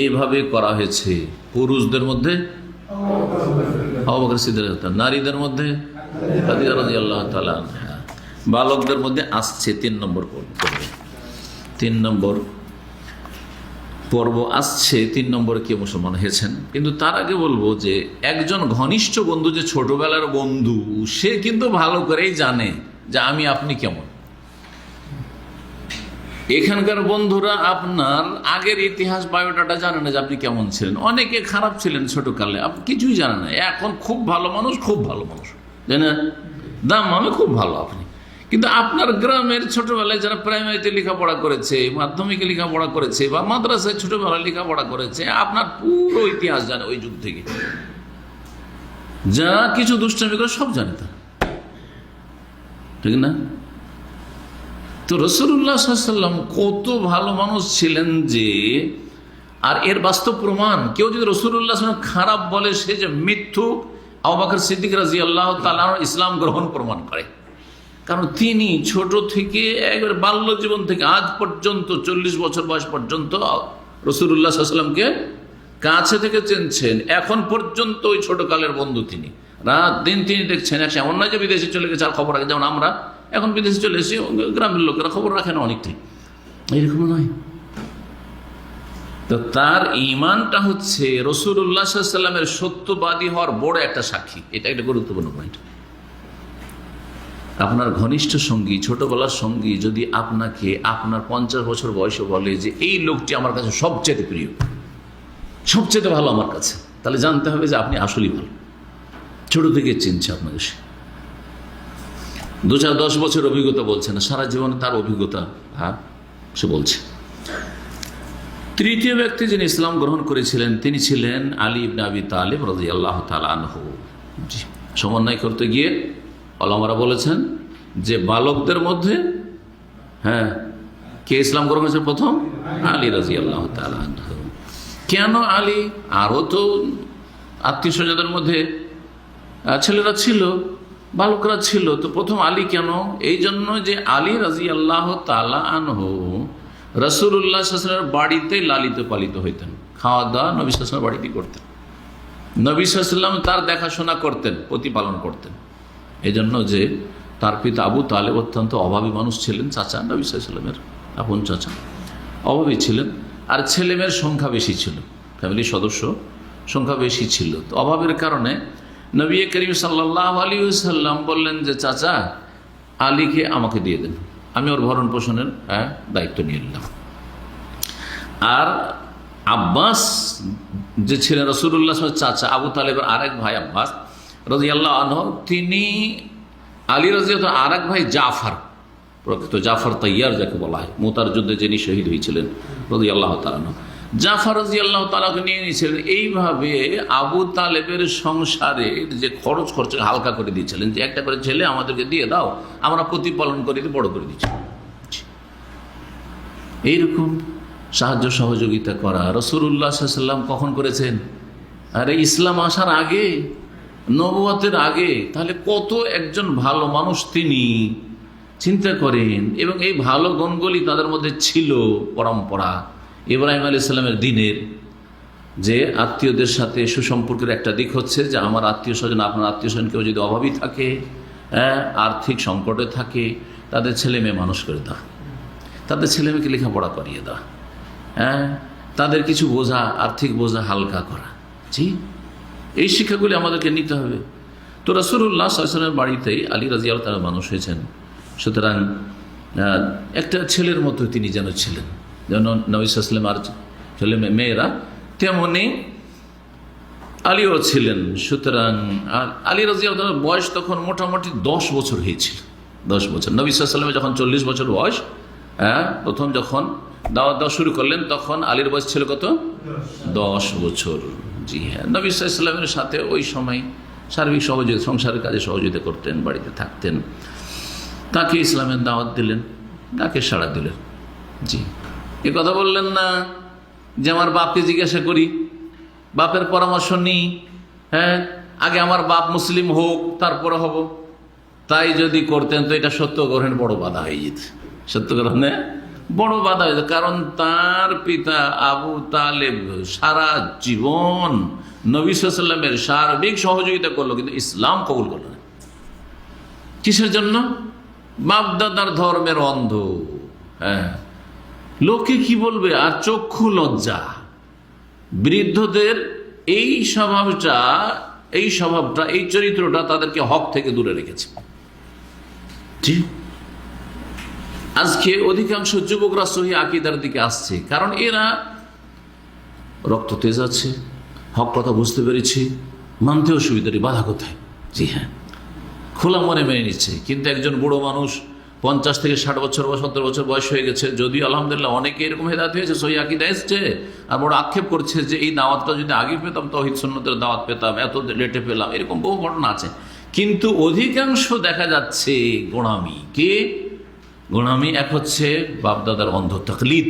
এইভাবে করা হয়েছে। পুরুষদের মধ্যে আবু বকর সিদ্দিক, নারীদের মধ্যে খাদিজা রাদিয়াল্লাহু তাআলা আনহা, বালকদের মধ্যে আসছে 3 নম্বর পর্বে। 3 নম্বর পর্ব আসছে, 3 নম্বরে কে মুসলমান হয়েছেন। কিন্তু তার আগে বলবো যে একজন ঘনিষ্ঠ বন্ধু, যে ছোটবেলার বন্ধু, সে কিন্তু ভালো করেই জানে যে আমি আপনি কেমন। এখানকার বন্ধুরা আপনার আগের ইতিহাস বায়োডাটা জানে না যে আপনি কেমন ছিলেন। অনেকে খারাপ ছিলেন ছোটকালে, আপনি কিছুই জানেন না। এখন খুব ভালো মানুষ, জানেন দাম আমি খুব ভালো আপনি। কিন্তু আপনার গ্রামের ছোটবেলায় যারা প্রাইমারিতে লেখাপড়া করেছে, মাধ্যমিকে লেখাপড়া করেছে, বা মাদ্রাসায় ছোটবেলায় লেখাপড়া করেছে, আপনার পুরো ইতিহাস জানে ওই যুগ থেকে। যা কিছু দুষ্টামি করে সব জানে তারা, ঠিক না? তো রাসূলুল্লাহ সাল্লাল্লাহু আলাইহি ওয়াসাল্লাম কত ভালো মানুষ ছিলেন যে, আর এর বাস্তব প্রমাণ, কেউ যদি রাসূলুল্লাহ সাল্লাল্লাহু আলাইহি ওয়াসাল্লাম খারাপ বলে সে যে মিথ্যুক, আবু বকর সিদ্দিক রাদিয়াল্লাহু তাআলা ইসলাম গ্রহণ প্রমাণ করে। কারণ তিনি ছোট থেকে একবার বাল্য জীবন থেকে আজ পর্যন্ত 40 বছর বয়স পর্যন্ত রাসূলুল্লাহ সাল্লাল্লাহু আলাইহি ওয়াসাল্লামকে কাছে থেকে চিনছেন। এখন পর্যন্ত ওই ছোটকালের বন্ধু তিনি, রাত দিন তিনি দেখছেন। এমন নয় যে বিদেশে চলে গেছে আর খবর রাখে, যেমন আমরা এখন বিদেশে চলে এসেছি, গ্রামের লোকেরা খবর রাখে না অনেকটাই, এইরকম নয়। তো তার ঈমানটা হচ্ছে রাসূলুল্লাহ সাল্লাল্লাহু আলাইহি ওয়াসাল্লামের সত্যবাদী হওয়ার বড় একটা সাক্ষী। এটা একটা গুরুত্বপূর্ণ পয়েন্ট। আপনার ঘনিষ্ঠ সঙ্গী, ছোটবেলার সঙ্গী যদি আপনাকে আপনার 50 বছর বয়সে বলে যে এই লোকটি আমার কাছে সবচেয়ে প্রিয়, সবচেয়ে ভালো আমার কাছে, তাহলে জানতে হবে যে আপনি আসলেই ভালো। ছোট থেকে চিনছে আপনাকে সে, 2-4-10 বছর অভিজ্ঞতা বলছে না, সারা জীবনে তার অভিজ্ঞতা সে বলছে। তৃতীয় ব্যক্তি যিনি ইসলাম গ্রহণ করেছিলেন তিনি ছিলেন আলী ইবনে আবি তালিব রাদিয়াল্লাহু তাআলা আনহু। সমন্বয় করতে গিয়ে ওলামারা বলেছেন যে বালকদের মধ্যে কে ইসলাম গ্রহণ করেছে প্রথম? আলী রাদিয়াল্লাহু তাআলা আনহু। কেন আলী? আরও তো আত্মীয় স্বজনদের মধ্যে ছেলেরা ছিল, বালকরা ছিল। তো প্রথম আলী কেন? এই জন্য যে আলী রাদিয়াল্লাহু তাআলা আনহু রাসূলুল্লাহ সাল্লাল্লাহু আলাইহি ওয়াসাল্লামের বাড়িতে লালিত পালিত হইতেন, খাওয়া দাওয়া নবী সাল্লাল্লাহু আলাইহি ওয়াসাল্লামের বাড়িতেই করতেন, নবী সাল্লাল্লাহু আলাইহি ওয়াসাল্লাম তার দেখাশোনা করতেন, প্রতিপালন করতেন। এই জন্য যে তার পিতা আবু তালেব অত্যন্ত অভাবী মানুষ ছিলেন, চাচা নবী সাল্লাল্লাহু আলাইহি ওয়াসাল্লামের আপন চাচা, অভাবী ছিলেন। আর ছেলেমেয়ের সংখ্যা বেশি ছিল, ফ্যামিলির সদস্য সংখ্যা বেশি ছিল। তো অভাবের কারণে নবী করিম সাল্লাল্লাহু আলাইহি ওয়াসাল্লাম বললেন যে চাচা আলীকে আমাকে দিয়ে দেন, আমি ওর ভরণ পোষণের দায়িত্ব নিয়ে নিলাম। আর আব্বাস যে ছিলেন রাসূলুল্লাহ চাচা, আবু তালেবের আরেক ভাই আব্বাস রাদিয়াল্লাহু আনহু, তিনি আলী রাদিয়াল্লাহু আনহু আরেক ভাই জাফর, প্রকৃত জাফর তাইয়ার যাকে বলা হয়, মুতার যুদ্ধে যিনি শহীদ হয়েছিলেন রাদিয়াল্লাহু তাআলা আনহু, জাফর রাদিয়াল্লাহু তাআলা নিয়ে নিয়েছিলেন। এইভাবে আবু তালেবের সংসারের যে খরচ হালকা করে দিয়েছিলেন, যে একটা করে ছেলে আমাদেরকে দিয়ে দাও, আমরা প্রতিপালন করে বড় করে দিচ্ছি। এইরকম সাহায্য সহযোগিতা করা রাসূলুল্লাহ সাল্লাল্লাহু আলাইহি ওয়াসাল্লাম কখন করেছেন? আরে ইসলাম আসার আগে, নবুয়তের আগে। তাহলে কত একজন ভালো মানুষ তিনি, চিন্তা করেন। এবং এই ভালো গুণগুলি তাদের মধ্যে ছিল পরম্পরা ইব্রাহিম আলাইহিস সালামের দিনের, যে আত্মীয়দের সাথে সুসম্পর্কের একটা দিক হচ্ছে যে আমার আত্মীয় স্বজন, আপনার আত্মীয় স্বজন কেউ যদি অভাবী থাকে, আর্থিক সংকটে থাকে, তাদের ছেলে মেয়ে মানুষ করে দাও, তাদের ছেলে মেয়েকে লেখাপড়া করিয়ে দাও, তাদের কিছু বোঝা, আর্থিক বোঝা হালকা করা। জি, এই শিক্ষাগুলি আমাদেরকে নিতে হবে। তো রাসূলুল্লাহ সাল্লাল্লাহু আলাইহি ওয়াসাল্লামের বাড়িতেই আলী রাদিয়াল্লাহু তাআলা মানুষ হয়েছেন। সুতরাং একটা ছেলের মতো তিনি যেন ছিলেন, যেন নবী সাল্লাল্লাহু আলাইহি ওয়াসাল্লাম আর ছেলে মেয়েরা তেমনি আলীও ছিলেন। সুতরাং আলী রাদিয়াল্লাহু তাআলার বয়স তখন মোটামুটি 10 বছর হয়েছিল। 10 বছর। নবী সাল্লাল্লাহু আলাইহি ওয়াসাল্লাম যখন 40 বছর বয়স, প্রথম যখন দাওয়াত দেওয়া শুরু করলেন, তখন আলীর বয়স ছিল কত? 10 বছর। জি হ্যাঁ, নবী সাল্লাল্লাহু আলাইহি ওয়াসাল্লামের সাথে ওই সময় সার্বিক সহযোগিতা, সংসারের কাজে সহযোগিতা করতেন, বাড়িতে থাকতেন। তাকে ইসলামের দাওয়াত দিলেন, তাকে সাড়া দিলেন। জি, এ কথা বললেন না যে আমার বাপকে জিজ্ঞাসা করি, বাপের পরামর্শ নিই, আগে আমার বাপ মুসলিম হোক তারপরে হব। তাই যদি করতেন তো এটা সত্য গ্রহণের বড় বাধা হয়ে যেত, সত্য গ্রহণে বড় বাধা হয়ে যেত। কারণ তার পিতা আবু তালেব সারা জীবন নবী সাল্লাল্লাহু আলাইহি ওয়াসাল্লামের সার্বিক সহযোগিতা করলো, কিন্তু ইসলাম কবুল করলো না। কিসের জন্য? বাপদাদার ধর্মের অন্ধ। লোকে কি বলবে, আর চক্ষু লজ্জা। বৃদ্ধদের এই স্বভাবটা, এই চরিত্রটা তাদেরকে হক থেকে দূরে রেখেছে। ঠিক, আজকে অধিকাংশ যুবকরা সহি আকীদার দিকে আসছে, কারণ এরা রক্ত তেজ আছে, হক কথা বুঝতে পেরেছি, মানতে অসুবিধা নেই, বাধা কোথায়? জি হ্যাঁ, খোলা মনে মেনে নিচ্ছে। কিন্তু একজন বুড়ো মানুষ 50 থেকে 60 বছর বা 70 বছর বয়স হয়ে গেছে, যদিও আলহামদুলিল্লাহ অনেকে এরকম হেদায়েত হয়েছে, সহি আকীদা এসছে, আর বড় আক্ষেপ করছে যে এই দাওয়াতটা যদি আগে পেতাম, তাওহীদ সুন্নতের দাওয়াত পেতাম, এত লেটে পেলাম, এরকম বহু ঘটনা আছে। কিন্তু অধিকাংশ দেখা যাচ্ছে গোঁড়ামি। কে গোঁড়ামি? এক হচ্ছে বাপদাদার অন্ধ তাকলিদ,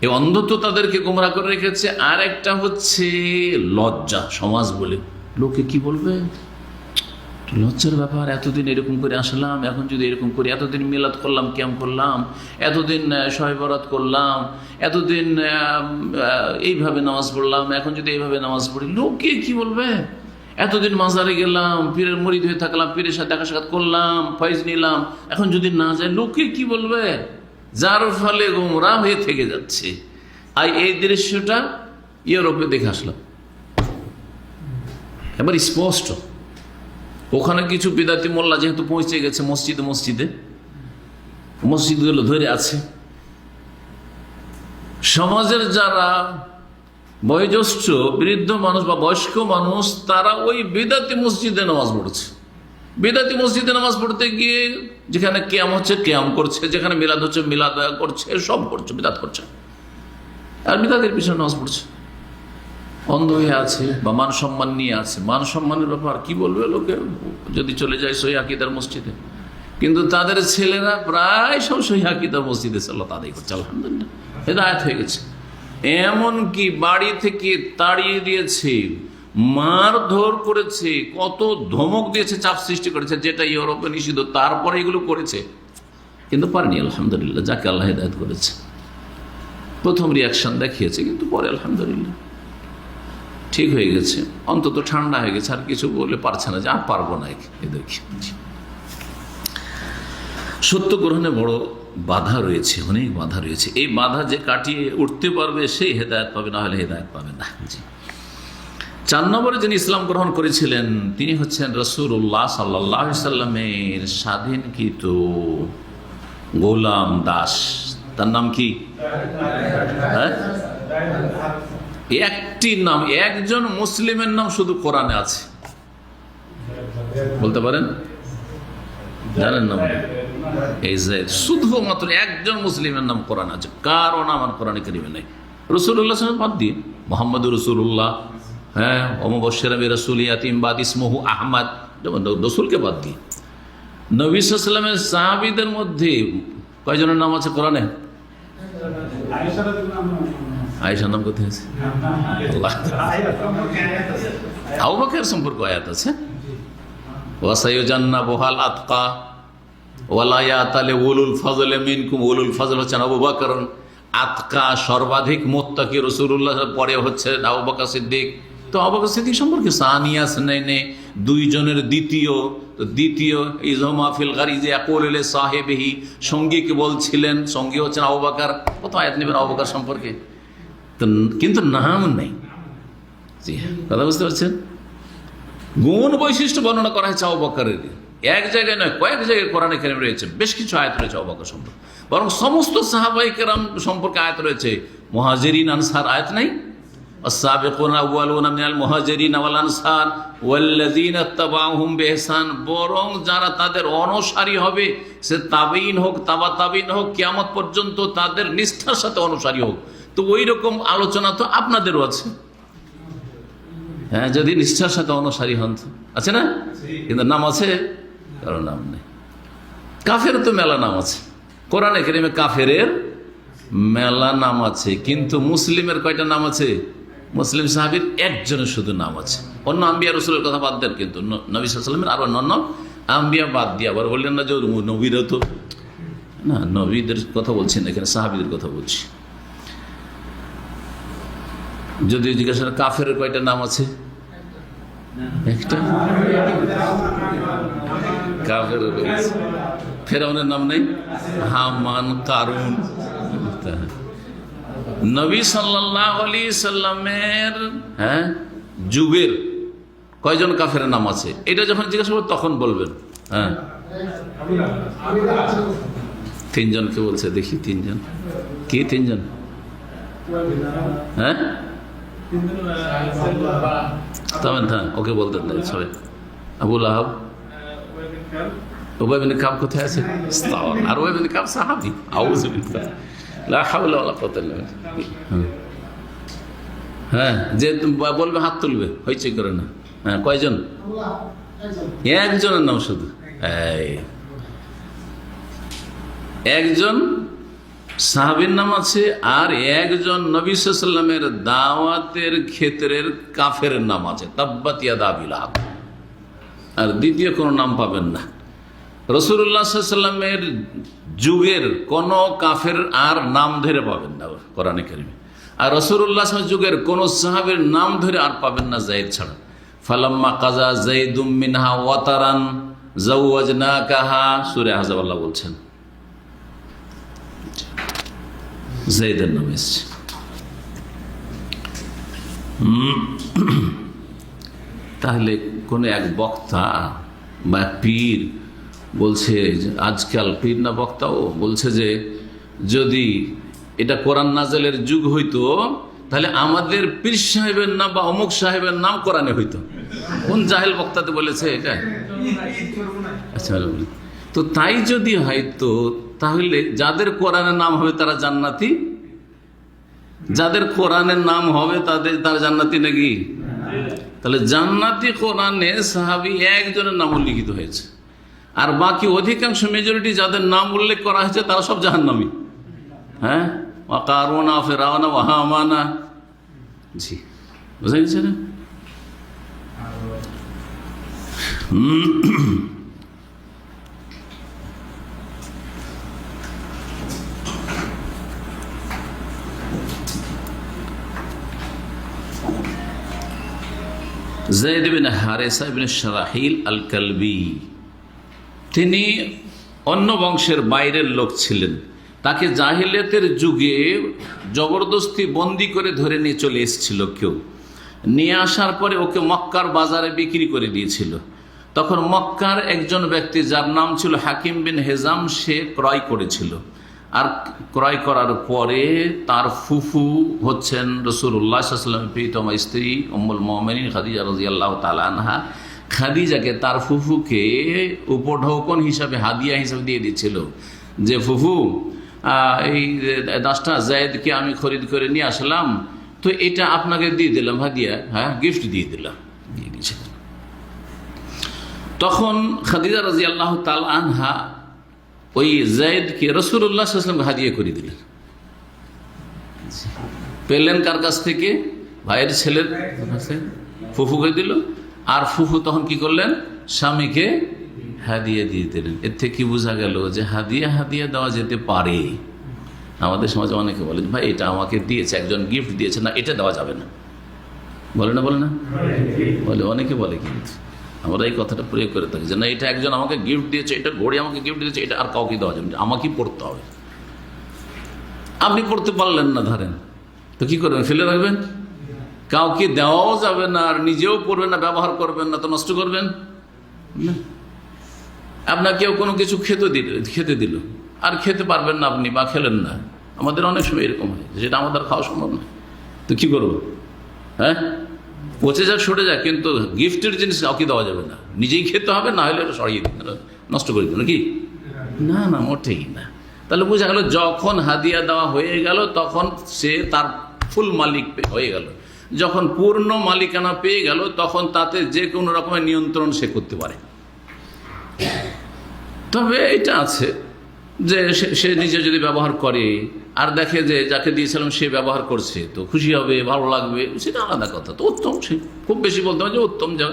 এই অন্ধত্ব তাদেরকে গোমরা করে রেখেছে। আর একটা হচ্ছে লজ্জা, সমাজ বলে লোকে কি বলবে, লজ্জার ব্যাপার। এতদিন এরকম করে আসলাম, এখন যদি এরকম করি, এতদিন মিলাদ করলাম, ক্যাম্প করলাম, এতদিন শবে বরাত করলাম, এতদিন এইভাবে নামাজ পড়লাম, এখন যদি এইভাবে নামাজ পড়ি, লোকে কি বলবে? এতদিন মাজারে গেলাম, পীরের মুরিদ হয়ে থাকলাম, পীরের সাথে দেখা সাক্ষাৎ করলাম, ফয়েজ নিলাম, এখন যদি না যায় লোকে কি বলবে? যার ফলে গোমরা হয়ে থেকে যাচ্ছে। আর এই দৃশ্যটা ইউরোপে দেখে আসলাম, এবার স্পষ্ট। ওখানে কিছু বিদাতি মোল্লা যেহেতু পৌঁছে গেছে মসজিদগুলো ধরে আছে, সমাজের যারা বয়োজ্যেষ্ঠ বৃদ্ধ মানুষ বা বয়স্ক মানুষ, তারা ওই বিদাতি মসজিদে নামাজ পড়ছে। বিদাতি মসজিদে নামাজ পড়তে গিয়ে যেখানে কিয়াম হচ্ছে কিয়াম করছে, যেখানে মিলাদ হচ্ছে মিলাদ করছে, সব করছে, বিদাত করছে, আর বিদাতের পিছনে নামাজ পড়ছে। অন্ধ হয়ে আছে বা মান সম্মান নিয়ে আছে। মান সম্মানের ব্যাপার কি বলবে লোকে যদি চলে যায় সহি আকীদার মসজিদে? কিন্তু তাদের ছেলেরা প্রায় সব সহি আকীদার মসজিদে সালাত আদায় করছে, আলহামদুলিল্লাহ, হেদায়েত হয়ে গেছে। এমনকি বাড়ি থেকে তাড়িয়ে দিয়েছে, মারধর করেছে, কত ধমক দিয়েছে, চাপ সৃষ্টি করেছে, যেটা ইউরোপে নিষিদ্ধ, তারপরে এগুলো করেছে, কিন্তু পারেনি। আলহামদুলিল্লাহ, যাকে আল্লাহ হিদায়াত করেছে। প্রথম রিয়াকশন দেখিয়েছে, কিন্তু পরে আলহামদুলিল্লাহ ঠিক হয়ে গেছে, অন্তত ঠান্ডা হয়ে গেছে, আর কিছু বলে পারছে না যে আর পারবো না এদেরকে। সত্য গ্রহণে বড় বাধা রয়েছে, অনেক বাধা রয়েছে। এই বাধা যে কাটিয়ে উঠতে পারবে সেই হেদায়েত পাবে, না হলে হেদায়েত পাবে না। জি। 4 নম্বরে যিনি ইসলাম গ্রহণ করেছিলেন তিনি হচ্ছেন রাসূলুল্লাহ সাল্লাল্লাহু আলাইহি সাল্লামের স্বাধীনকৃত গোলাম দাস। তার নাম কি? হ্যাঁ, একটি নাম, একজন মুসলিমের নাম শুধু কোরআনে আছে, বলতে পারেন? জানেন নাম? এই যে শুধুমাত্র একজন মুসলিমের নাম কোরআন আছে, কারো নাম আর কোরআনে কারিমে নেই। রাসূলুল্লাহ সাল্লাল্লাহু আলাইহি ওয়াসাল্লাম বাদ দিয়ে মুহাম্মদুর রাসূলুল্লাহ, হ্যাঁ, ওমুবাশশিরা বিরাসূলি ইয়াতিম বাদ ইসমুহু আহমদ, রাসূলকে বাদ দিয়ে নবী সাল্লাল্লাহু আলাইহি ওয়াসাল্লামের সাহাবীদের মধ্যে কয়জনের নাম আছে কোরআনে? আয়েশার নাম কোথায় আছে? আবু বকর সম্পর্কে আয়াত আছে, ওয়াসায়ুজান্নাবুহাল আতকা ওয়ালা ইয়াতালি উলুল ফাজলে মিনকুম। উলুল ফজল হচ্ছেন আবু বকর, আতকা সর্বাধিক মুত্তাকি রাসূলুল্লাহ, পরে হচ্ছে আবু বকর সিদ্দিক। তো আবু বকর সিদ্দিক সম্পর্কে সানিয়া সুনাইনে, দুইজনের দ্বিতীয়, তো দ্বিতীয় ইজমা ফিল গারিজে ইয়াকুলু লি সাহিবিহি, সঙ্গীকে বলছিলেন, সঙ্গী হচ্ছেন আবু বকর। কত আয়াত নেবেন আবু বকর সম্পর্কে, কিন্তু নাম নেই। জি, কথা বুঝতে পারছেন? গুণ বৈশিষ্ট্য বর্ণনা করা হয়েছে আবু বকরের, এক জায়গায় নয়, কয়েক জায়গায় কোরআনে কারিমে রয়েছে, বেশ কিছু আয়াত রয়েছে আবু বকর সম্পর্কে। বরং সমস্ত সাহাবায়ে কেরাম সম্পর্কে আয়াত রয়েছে। মুহাজিরিন আনসার আয়াত নাই? আস-সাবিকুনা আউয়ালুনা মিনাল মুহাজিরিন ওয়াল আনসার ওয়াল্লাযিনা তাবাউহুম বিইহসান। বরং যারা তাদের অনুসারী হবে, সে তাবেঈন হোক, তাবা তাবেঈন হোক, কিয়ামত পর্যন্ত তাদের নিষ্ঠার সাথে অনুসারী হোক। তো ওই রকম আলোচনা তো আপনাদেরও আছে, হ্যাঁ, যদি নিষ্ঠার সাথে অনুসারী হন, আছে না? কিন্তু নাম আছে? কারো নাম নেই। কাফের তো মেলা নাম আছে, কোরআনে কারিমে কাফেরের মেলা নাম আছে, কিন্তু মুসলিমের কয়টা নাম আছে? মুসলিম সাহাবীর একজনের শুধু নাম আছে। অন্য আম্বিয়া রসুলের কথা বাদ দেন, কিন্তু নবী সাল্লাল্লাহু আলাইহি ওয়াসাল্লামের আরো অন্য আম্বিয়া বাদ দিয়ে আবার বললেন না যে নবীরা তো না, নবীদের কথা বলছি না এখানে, সাহাবীদের কথা বলছি। যদি জিজ্ঞাসা করেন কাফের কয়টা নাম আছে? একটা। কাফের রয়েছে, ফেরাউনের নাম নেই? হামান, কারুন। নবী সাল্লাল্লাহু আলাইহি সাল্লামের যুগের কয়জন কাফের নাম আছে? এটা যখন জিজ্ঞাসা করবো তখন বলবেন। হ্যাঁ, 3 জনকে বলছে, দেখি 3 জন কি? 3 জন? হ্যাঁ, ওকে বলতেন না সবাই। আবু লাহাব, উবাই বিন কাব কোথায় আছে? আর উবাই বিন কাব সাহাবী। আউযু বিল্লাহ, লা হাওলা ওয়ালা কুওয়াতা ইল্লা বিল্লাহ। হ্যাঁ, যে বলবে হাত তুলবে, হইচই করে না। হ্যাঁ, কয়জন? একজনের নাম শুধু। একজন সাহাবীর নাম আছে, আর একজন নবী সাল্লাল্লাহু আলাইহি ওয়াসাল্লামের দাওয়াতের ক্ষেত্রের কাফের নাম আছে, তাব্বাত ইয়াদা আবি লাহাব। আর দ্বিতীয় কোনো নাম পাবেন না। রাসূলুল্লাহ সাল্লাল্লাহু আলাইহি ওয়াসাল্লামের যুগের কোন কাফের আর নাম ধরে পাবেন না কোরআনে কারিমে। আর রাসূলুল্লাহ সাল্লাল্লাহু আলাইহি যুগের কোন সাহাবীর নাম ধরে আর পাবেন না যায়েদ ছাড়া। ফালাম্মা কাজা যায়েদুম মিনহা ওয়াতারান যাওয়াজনাকাহা, সূরা আহজাব আল্লাহ বলছেন, যায়েদের নাম এসেছে। তাহলে কোন এক বক্তা বা পীর বলছে, আজকাল পীর না বক্তাও বলছে যে যদি এটা কোরআন নাজেলের যুগ হইতো তাহলে আমাদের পীর সাহেবের নাম বা অমুক সাহেবের নাম কোরআনে হইতো। কোন জাহেল বক্তাতে বলেছে এটা? আচ্ছা, তো তাই যদি হয়তো তাহলে যাদের কোরআনের নাম হবে তারা জান্নাতি, যাদের কোরআনের নাম হবে তারা জান্নাতি নাকি? তাহলে জান্নাতি কোরআনে সাহাবী একজনের নাম উল্লিখিত হয়েছে, আর বাকি অধিকাংশ মেজরিটি যাদের নাম উল্লেখ করা হয়েছে তারা সব জাহান্নামী। হ্যাঁ, কারুনা, ফিরআউনা, হামানা। জি, বুঝা গেছে না? যায়েদ ইবনে হারেসা ইবনে শারাহিল আল কালবি, তিনি অন্য বংশের বাইরের লোক ছিলেন। তাকে জাহিলিয়াতের যুগে জবরদস্তি বন্দি করে ধরে নিয়ে চলে এসেছিল কেউ। নিয়ে আসার পরে ওকে মক্কার বাজারে বিক্রি করে দিয়েছিল। তখন মক্কার একজন ব্যক্তি যার নাম ছিল হাকিম বিন হেজাম, সে ক্রয় করেছিল। আর ক্রয় করার পরে তার ফুফু হচ্ছেন রাসূলুল্লাহ সাল্লাল্লাহু আলাইহি ওয়াসাল্লামের প্রিয়তমা স্ত্রী উম্মুল মুমিনিন খাদিজা রাদিয়াল্লাহু তাআলা আনহা। খাদিজাকে, তার ফুফুকে উপঢৌকন হিসাবে, হাদিয়া হিসাবে দিয়ে দিচ্ছিল যে ফুফু, এই দাসটা যায়েদকে আমি খরিদ করে নিয়ে আসলাম, তো এটা আপনাকে দিয়ে দিলাম হাদিয়া, গিফট দিয়ে দিলাম, দিয়ে দিয়েছিলেন। তখন খাদিজা রাদিয়াল্লাহু তাআলা আনহা ওই যায়েদকে রাসূলুল্লাহ সাল্লাল্লাহু আলাইহি ওয়াসাল্লাম হাদিয়া করে দিলেন। পেলেন কার কাছ থেকে? ভাইয়ের ছেলের কাছে ফুফুকে দিল। আর ফুফু তখন কি করলেন? স্বামীকে হাদিয়া দিয়ে দিলেন। এর থেকে কি বোঝা গেল যে হাদিয়া দেওয়া যেতে পারে। আমাদের সমাজে অনেকে বলে ভাই এটা আমাকে দিয়েছে, একজন গিফট দিয়েছে, না এটা দেওয়া যাবে না, বলে না বলে, অনেকে বলে। কিন্তু আমরা এই কথাটা প্রয়োগ করে থাকি যে না, এটা একজন আমাকে গিফট দিয়েছে, এটা ঘড়ি আমাকে গিফট দিয়েছে, এটা আর কাউকে দেওয়া যাবে না, আমাকেই পড়তে হবে। আপনি পড়তে পারলেন না, ধরেন, তো কি করবেন? ফেলে রাখবেন? কাউকে দেওয়াও যাবে না, আর নিজেও পড়বেন না, ব্যবহার করবেন না, তো নষ্ট করবেন না। আপনার কেউ কোনো কিছু খেতে দিল, আর খেতে পারবেন না আপনি, বা খেলেন না। আমাদের অনেক সময় এরকম হয়, যেটা আমাদের খাওয়া সম্ভব না, তো কি করবো? পচে যাক, সরে যাক, কিন্তু গিফটের জিনিস কাউকে দেওয়া যাবে না, নিজেই খেতে হবে, না হলে সরিয়ে দিন, নষ্ট করে দিন, নাকি? না, মোটেই না। তাহলে বোঝা গেল যখন হাদিয়া দেওয়া হয়ে গেল তখন সে তার ফুল মালিক হয়ে গেল। যখন পূর্ণ মালিকানা পেয়ে গেল তখন তাতে যে কোনো রকমের নিয়ন্ত্রণ সে করতে পারে। তবে এটা আছে যে সে নিজে যদি ব্যবহার করে আর দেখে যে যাকে দিয়েছিলাম সে ব্যবহার করছে, তো খুশি হবে, ভালো লাগবে, সেটা আলাদা কথা। তো উত্তম, সে খুব বেশি বলতে হবে যে উত্তম যা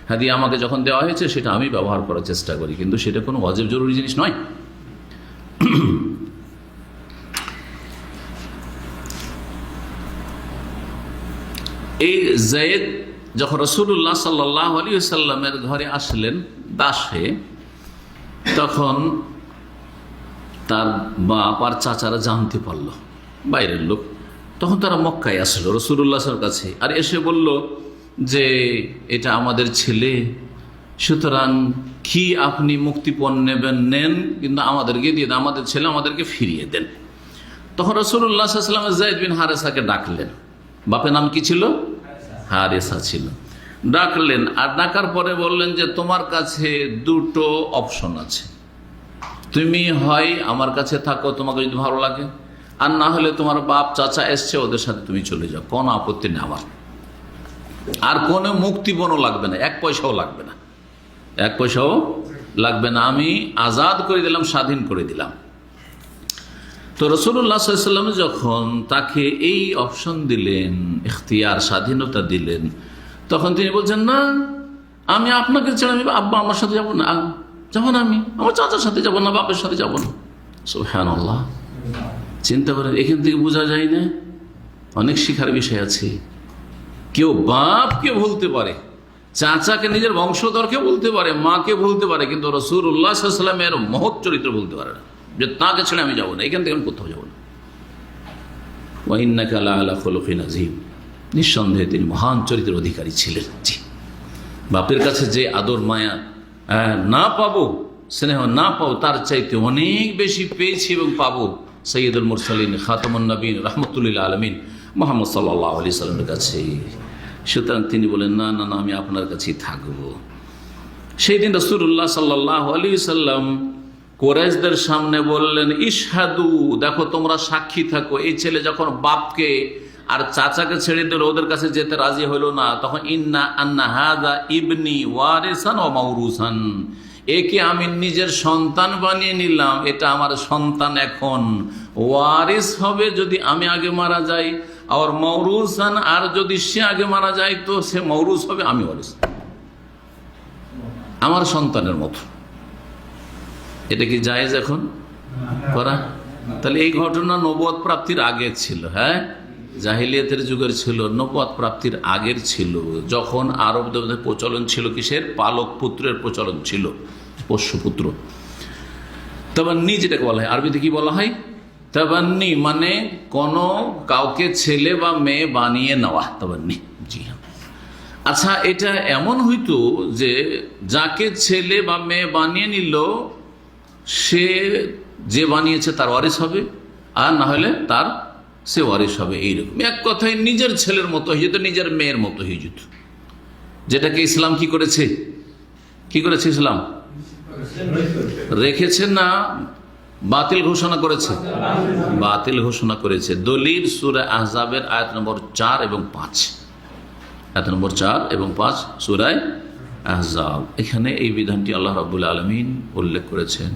হাদিয়া আমাকে যখন দেওয়া হয়েছে সেটা আমি ব্যবহার করার চেষ্টা করি, কিন্তু সেটা কোনো ওয়াজিব জরুরি জিনিস নয়। এই যায়েদ যখন রাসূলুল্লাহ সাল্লাল্লাহু আলাইহি ওয়াসাল্লামের ঘরে আসলেন দাস হয়ে, তখন তার বাপ আর চাচারা জানতে পারলো, বাইরের লোক, তখন তারা মক্কায় আসলো রাসূলুল্লাহর কাছে, আর এসে বলল যে এটা আমাদের ছেলে, সুতরাং কি আপনি মুক্তিপণ নেবেন নেন, কিন্তু আমাদেরকে দিয়ে দেন, আমাদের ছেলে আমাদেরকে ফিরিয়ে দেন। তখন রাসূলুল্লাহ সাল্লাল্লাহু আলাইহি ওয়াসাল্লাম যায়েদ বিন হারেসাকে ডাকলেন। বাপের নাম কি ছিল? হারেসা ছিল। ডাকলেন, আর ডাকার পরে বললেন যে তোমার কাছে দুটো অপশন আছে, তুমি হয় আমার কাছে থাকো তোমাকে যদি ভালো লাগে, আর না হলে তোমার বাপ চাচা এসছে ওদের সাথে তুমি চলে যাও, কোনো আপত্তি নেই আমার, আর কোনো মুক্তিপণও লাগবে না, এক পয়সাও লাগবে না, এক পয়সাও লাগবে না, আমি আজাদ করে দিলাম, স্বাধীন করে দিলাম। তো রাসূলুল্লাহ সাল্লাল্লাহু আলাইহি ওয়াসাল্লাম যখন তাকে এই অপশন দিলেন, ইখতিয়ার, স্বাধীনতা দিলেন, তখন তিনি বলছেন না, আমি আপনাকে ছেড়ে আমি আব্বা আমার সাথে যাবো না, যাবো না, আমি আমার চাচার সাথে যাবো না, বাপের সাথে যাবো না। সুবহানাল্লাহ, চিন্তা করেন, এখান থেকে বোঝা যায় না অনেক শিখার বিষয় আছে। কেউ বাপকে ভুলতে পারে, চাচাকে, নিজের বংশধরকে বলতে পারে, মাকে বলতে পারে, কিন্তু রাসূলুল্লাহ সাল্লাল্লাহু আলাইহি ওয়াসাল্লামের মহৎ চরিত্র বলতে পারে না, যে তাকে ছেড়ে আমি যাবো না, এখান থেকে আমি কোথাও যাবো না। ওয়া ইন্নাকা লাআলা খুলুকিন আযীম, নিঃসন্দেহে তিনি মহান চরিত্রের অধিকারী ছিলেন। জি, বাপের কাছে যে আদর মায়া না পাবো, স্নেহ না পাবো, তার চাইতে অনেক বেশি পেয়েছি এবং পাবো সৈয়দুল মুরসালিন, খাতামুন নবীন, রাহমাতুল লিল আলামিন মুহাম্মদ সাল্লাল্লাহু আলাইহি সাল্লামের কাছে। সুতরাং তিনি বলেন না, আমি আপনার কাছেই থাকবো। সেই দিন রাসূলুল্লাহ সাল্লাল্লাহু আলাইহি সাল্লাম কুরাইশদের সামনে বললেন, ইশহাদু, দেখো তোমরা সাক্ষী থাকো, এই ছেলে যখন বাপকে আর চাচাকে ছেড়ে দিল, ওদের কাছে যেতে রাজি হলো না, তখন ইন্না আন্না হাযা ইবনি ওয়ারিসান ওয়া মাওরুসান, একে আমি নিজের সন্তান বানিয়ে নিলাম, এটা আমার সন্তান এখন ওয়ারিস হবে যদি আমি আগে মারা যাই, আর মাওরুসান, আর যদি সে আগে মারা যায় তো সে মাওরুস হবে, আমি ওয়ারিস। আমার সন্তানের মতো। এটা কি জায়েজ এখন করা? তাহলে এই ঘটনা নবুয়ত প্রাপ্তির আগে ছিল। হ্যাঁ, জাহিলিয়াতের যুগের ছিল, নবুয়ত প্রাপ্তির আগের ছিল, যখন আরবদের প্রচলন ছিল কিসের? পালক পুত্রের প্রচলন ছিল, পোষ্যপুত্র। তাবান্নি যেটাকে বলা হয়, আরবিতে কি বলা হয়? তাবান্নি মানে কোনো কাউকে ছেলে বা মেয়ে বানিয়ে নেওয়া, তাবান্নি। জি হ্যাঁ। আচ্ছা, এটা এমন হইতো যে যাকে ছেলে বা মেয়ে বানিয়ে নিল, সে যে বানিয়েছে তার ওয়ারিস হবে, আর না হলে তার সে ওয়ারিস হবে। এইরকম এক কথায় নিজের ছেলের মতো হয়ে যেত, নিজের মেয়ের মতো হয়ে যেত। যেটাকে ইসলাম কি করেছে? কি করেছে ইসলাম? রেখেছে না বাতিল ঘোষণা করেছে? বাতিল ঘোষণা করেছে। দলিল সূরা আহজাবের আয়াত নম্বর 4 এবং 5, আয়াত নম্বর 4 এবং 5 সূরা আহজাব। এখানে এই বিধানটি আল্লাহ রাব্বুল আলামিন উল্লেখ করেছেন।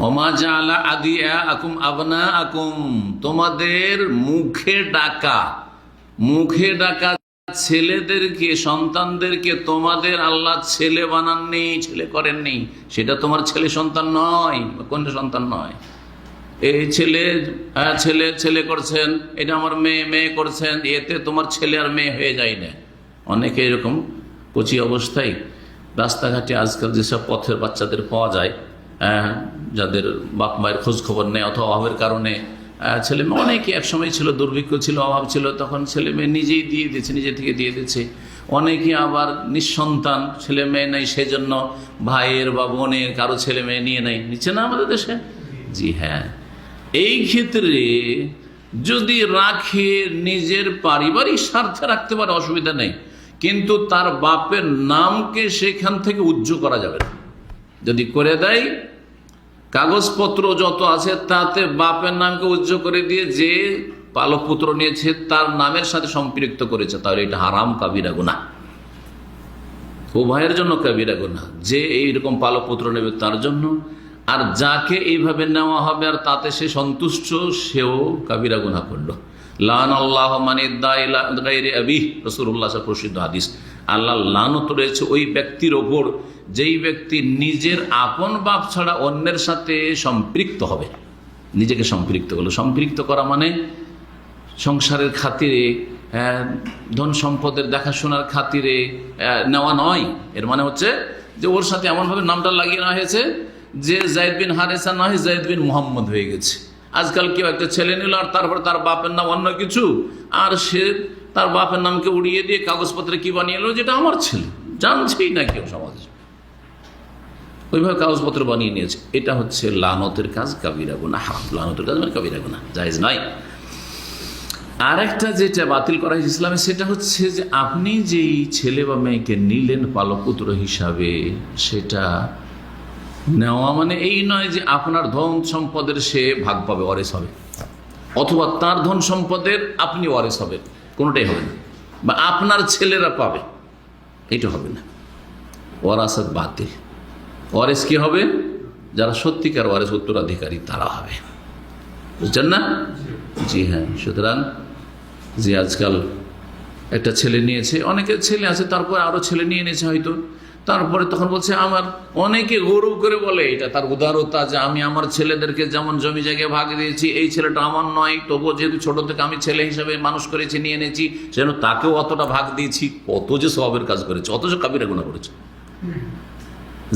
ওমা জাআলা আদিয়াকুম আবনাআকুম, তোমাদের মুখে ডাকা ছেলেদেরকে, সন্তানদেরকে তোমাদের আল্লাহ ছেলে বানাননি, ছেলে করেননি। সেটা তোমার ছেলে সন্তান নয়, কোন সন্তান নয়। এই ছেলে ছেলে ছেলে করছেন, এটা আমার মেয়ে মেয়ে করছেন, এতে তোমার ছেলে আর মেয়ে হয়ে যায় না। অনেকে এরকম কচি অবস্থায় রাস্তাঘাটে আজকাল যেসব পথের বাচ্চাদের পাওয়া যায়, যাদের বাপ মায়ের খোঁজ খবর নেই অথবা অভাবের কারণে ছেলে মেয়ে, অনেকে একসময় ছিল দুর্ভিক্ষ ছিল, অভাব ছিল, তখন ছেলে মেয়ে নিজেই দিয়ে দিচ্ছে, নিজে থেকে দিয়ে দিচ্ছে। অনেকে আবার নিঃসন্তান, ছেলে মেয়ে নেই, সেজন্য ভাইয়ের বা বোনের কারো ছেলে মেয়ে নিচ্ছে না আমাদের দেশে। জি হ্যাঁ, এই ক্ষেত্রে যদি রাখে নিজের পারিবারিক স্বার্থে রাখতে পারে, অসুবিধা নেই, কিন্তু তার বাপের নামকে সেখান থেকে উজ্জ্ব করা যাবে না। যদি করে দেয়, কাগজপত্র যত আছে তাতে বাপের নামকে উজ্জ্ব করে দিয়ে যে পালক পুত্র নিয়েছে তার নামের সাথে সম্পৃক্ত করেছে, তাহলে এটা হারাম, কাবিরা গুনাহ, উভয়ের জন্য কাবিরা গুনাহ। যে এইরকম পালক পুত্র নেবে তার জন্য, আর যাকে এইভাবে নেওয়া হবে আর তাতে সে সন্তুষ্ট, সেও কাবিরা গুনাহ করলো। লানাল্লাহু মান ইদ্দা ইলা গায়রি আবিহ, রাসূলুল্লাহ প্রসিদ্ধ হাদিস। আল্লাহ লানত রয়েছে ওই ব্যক্তির ওপর যেই ব্যক্তি নিজের আপন বাপ ছাড়া অন্যের সাথে সম্পৃক্ত হবে, নিজেকে সম্পৃক্ত করলো। সম্পৃক্ত করা মানে সংসারের খাতিরে, ধন সম্পদের দেখাশোনার খাতিরে নেওয়া নয়। এর মানে হচ্ছে যে ওর সাথে এমনভাবে নামটা লাগিয়ে নেওয়া হয়েছে যে জায়েদ বিন হারেসা নয়, জায়েদ বিন মুহাম্মদ হয়ে গেছে। আজকাল কেউ একটা ছেলে নিল আর তারপর তার বাপের নাম অন্য কিছু, আর সে তার বাপের নামকে উড়িয়ে দিয়ে কাগজপত্রে কি বানিয়ে এলো, যেটা আমার ছেলে, জানছেই না কেউ সমাজে, ওইভাবে কাগজপত্র বানিয়ে নিয়েছে। এটা হচ্ছে লানতের কাজ, কাবিরা গুনাহ, হারাম। লানতের কাজ মানে কাবিরা গুনাহ, জায়েজ নয়। আর একটা যেটা বাতিল করা হয়েছে ইসলামে, সেটা হচ্ছে যে আপনি যেই ছেলে বা মেয়েকে নিলেন পালক পুত্র হিসাবে, সেটা নেওয়া মানে এই নয় যে আপনার ধন সম্পদের সে ভাগ পাবে, ওয়ারিস হবে, অথবা তার ধন সম্পদের আপনি ওয়ারিস হবেন, কোনোটাই হবে না, বা আপনার ছেলেরা পাবে, এটা হবে না। ওয়ারাসাত বাতিল। ওয়ারিস কি হবে? যারা সত্যিকার ওয়ারিস, উত্তরাধিকারী, তারা হবে। বুঝছেন না? জি হ্যাঁ। সুতরাং যে আজকাল একটা ছেলে নিয়েছে, অনেকের ছেলে আছে, তারপরে আরো ছেলে নিয়ে নিয়েছে হয়তো, তারপরে তখন বলছে আমার, অনেকে গৌরব করে বলে, এটা তার উদারতা যে আমি আমার ছেলেদেরকে যেমন জমি জায়গায় ভাগ দিয়েছি, এই ছেলেটা আমার নয়, তবুও যেহেতু ছোট থেকে আমি ছেলে হিসাবে মানুষ করেছি, নিয়ে এনেছি, সেজন্য তাকেও অতটা ভাগ দিয়েছি। কত যে সওয়াবের কাজ করেছে, অথচ কাবিরা গুনাহ করেছে,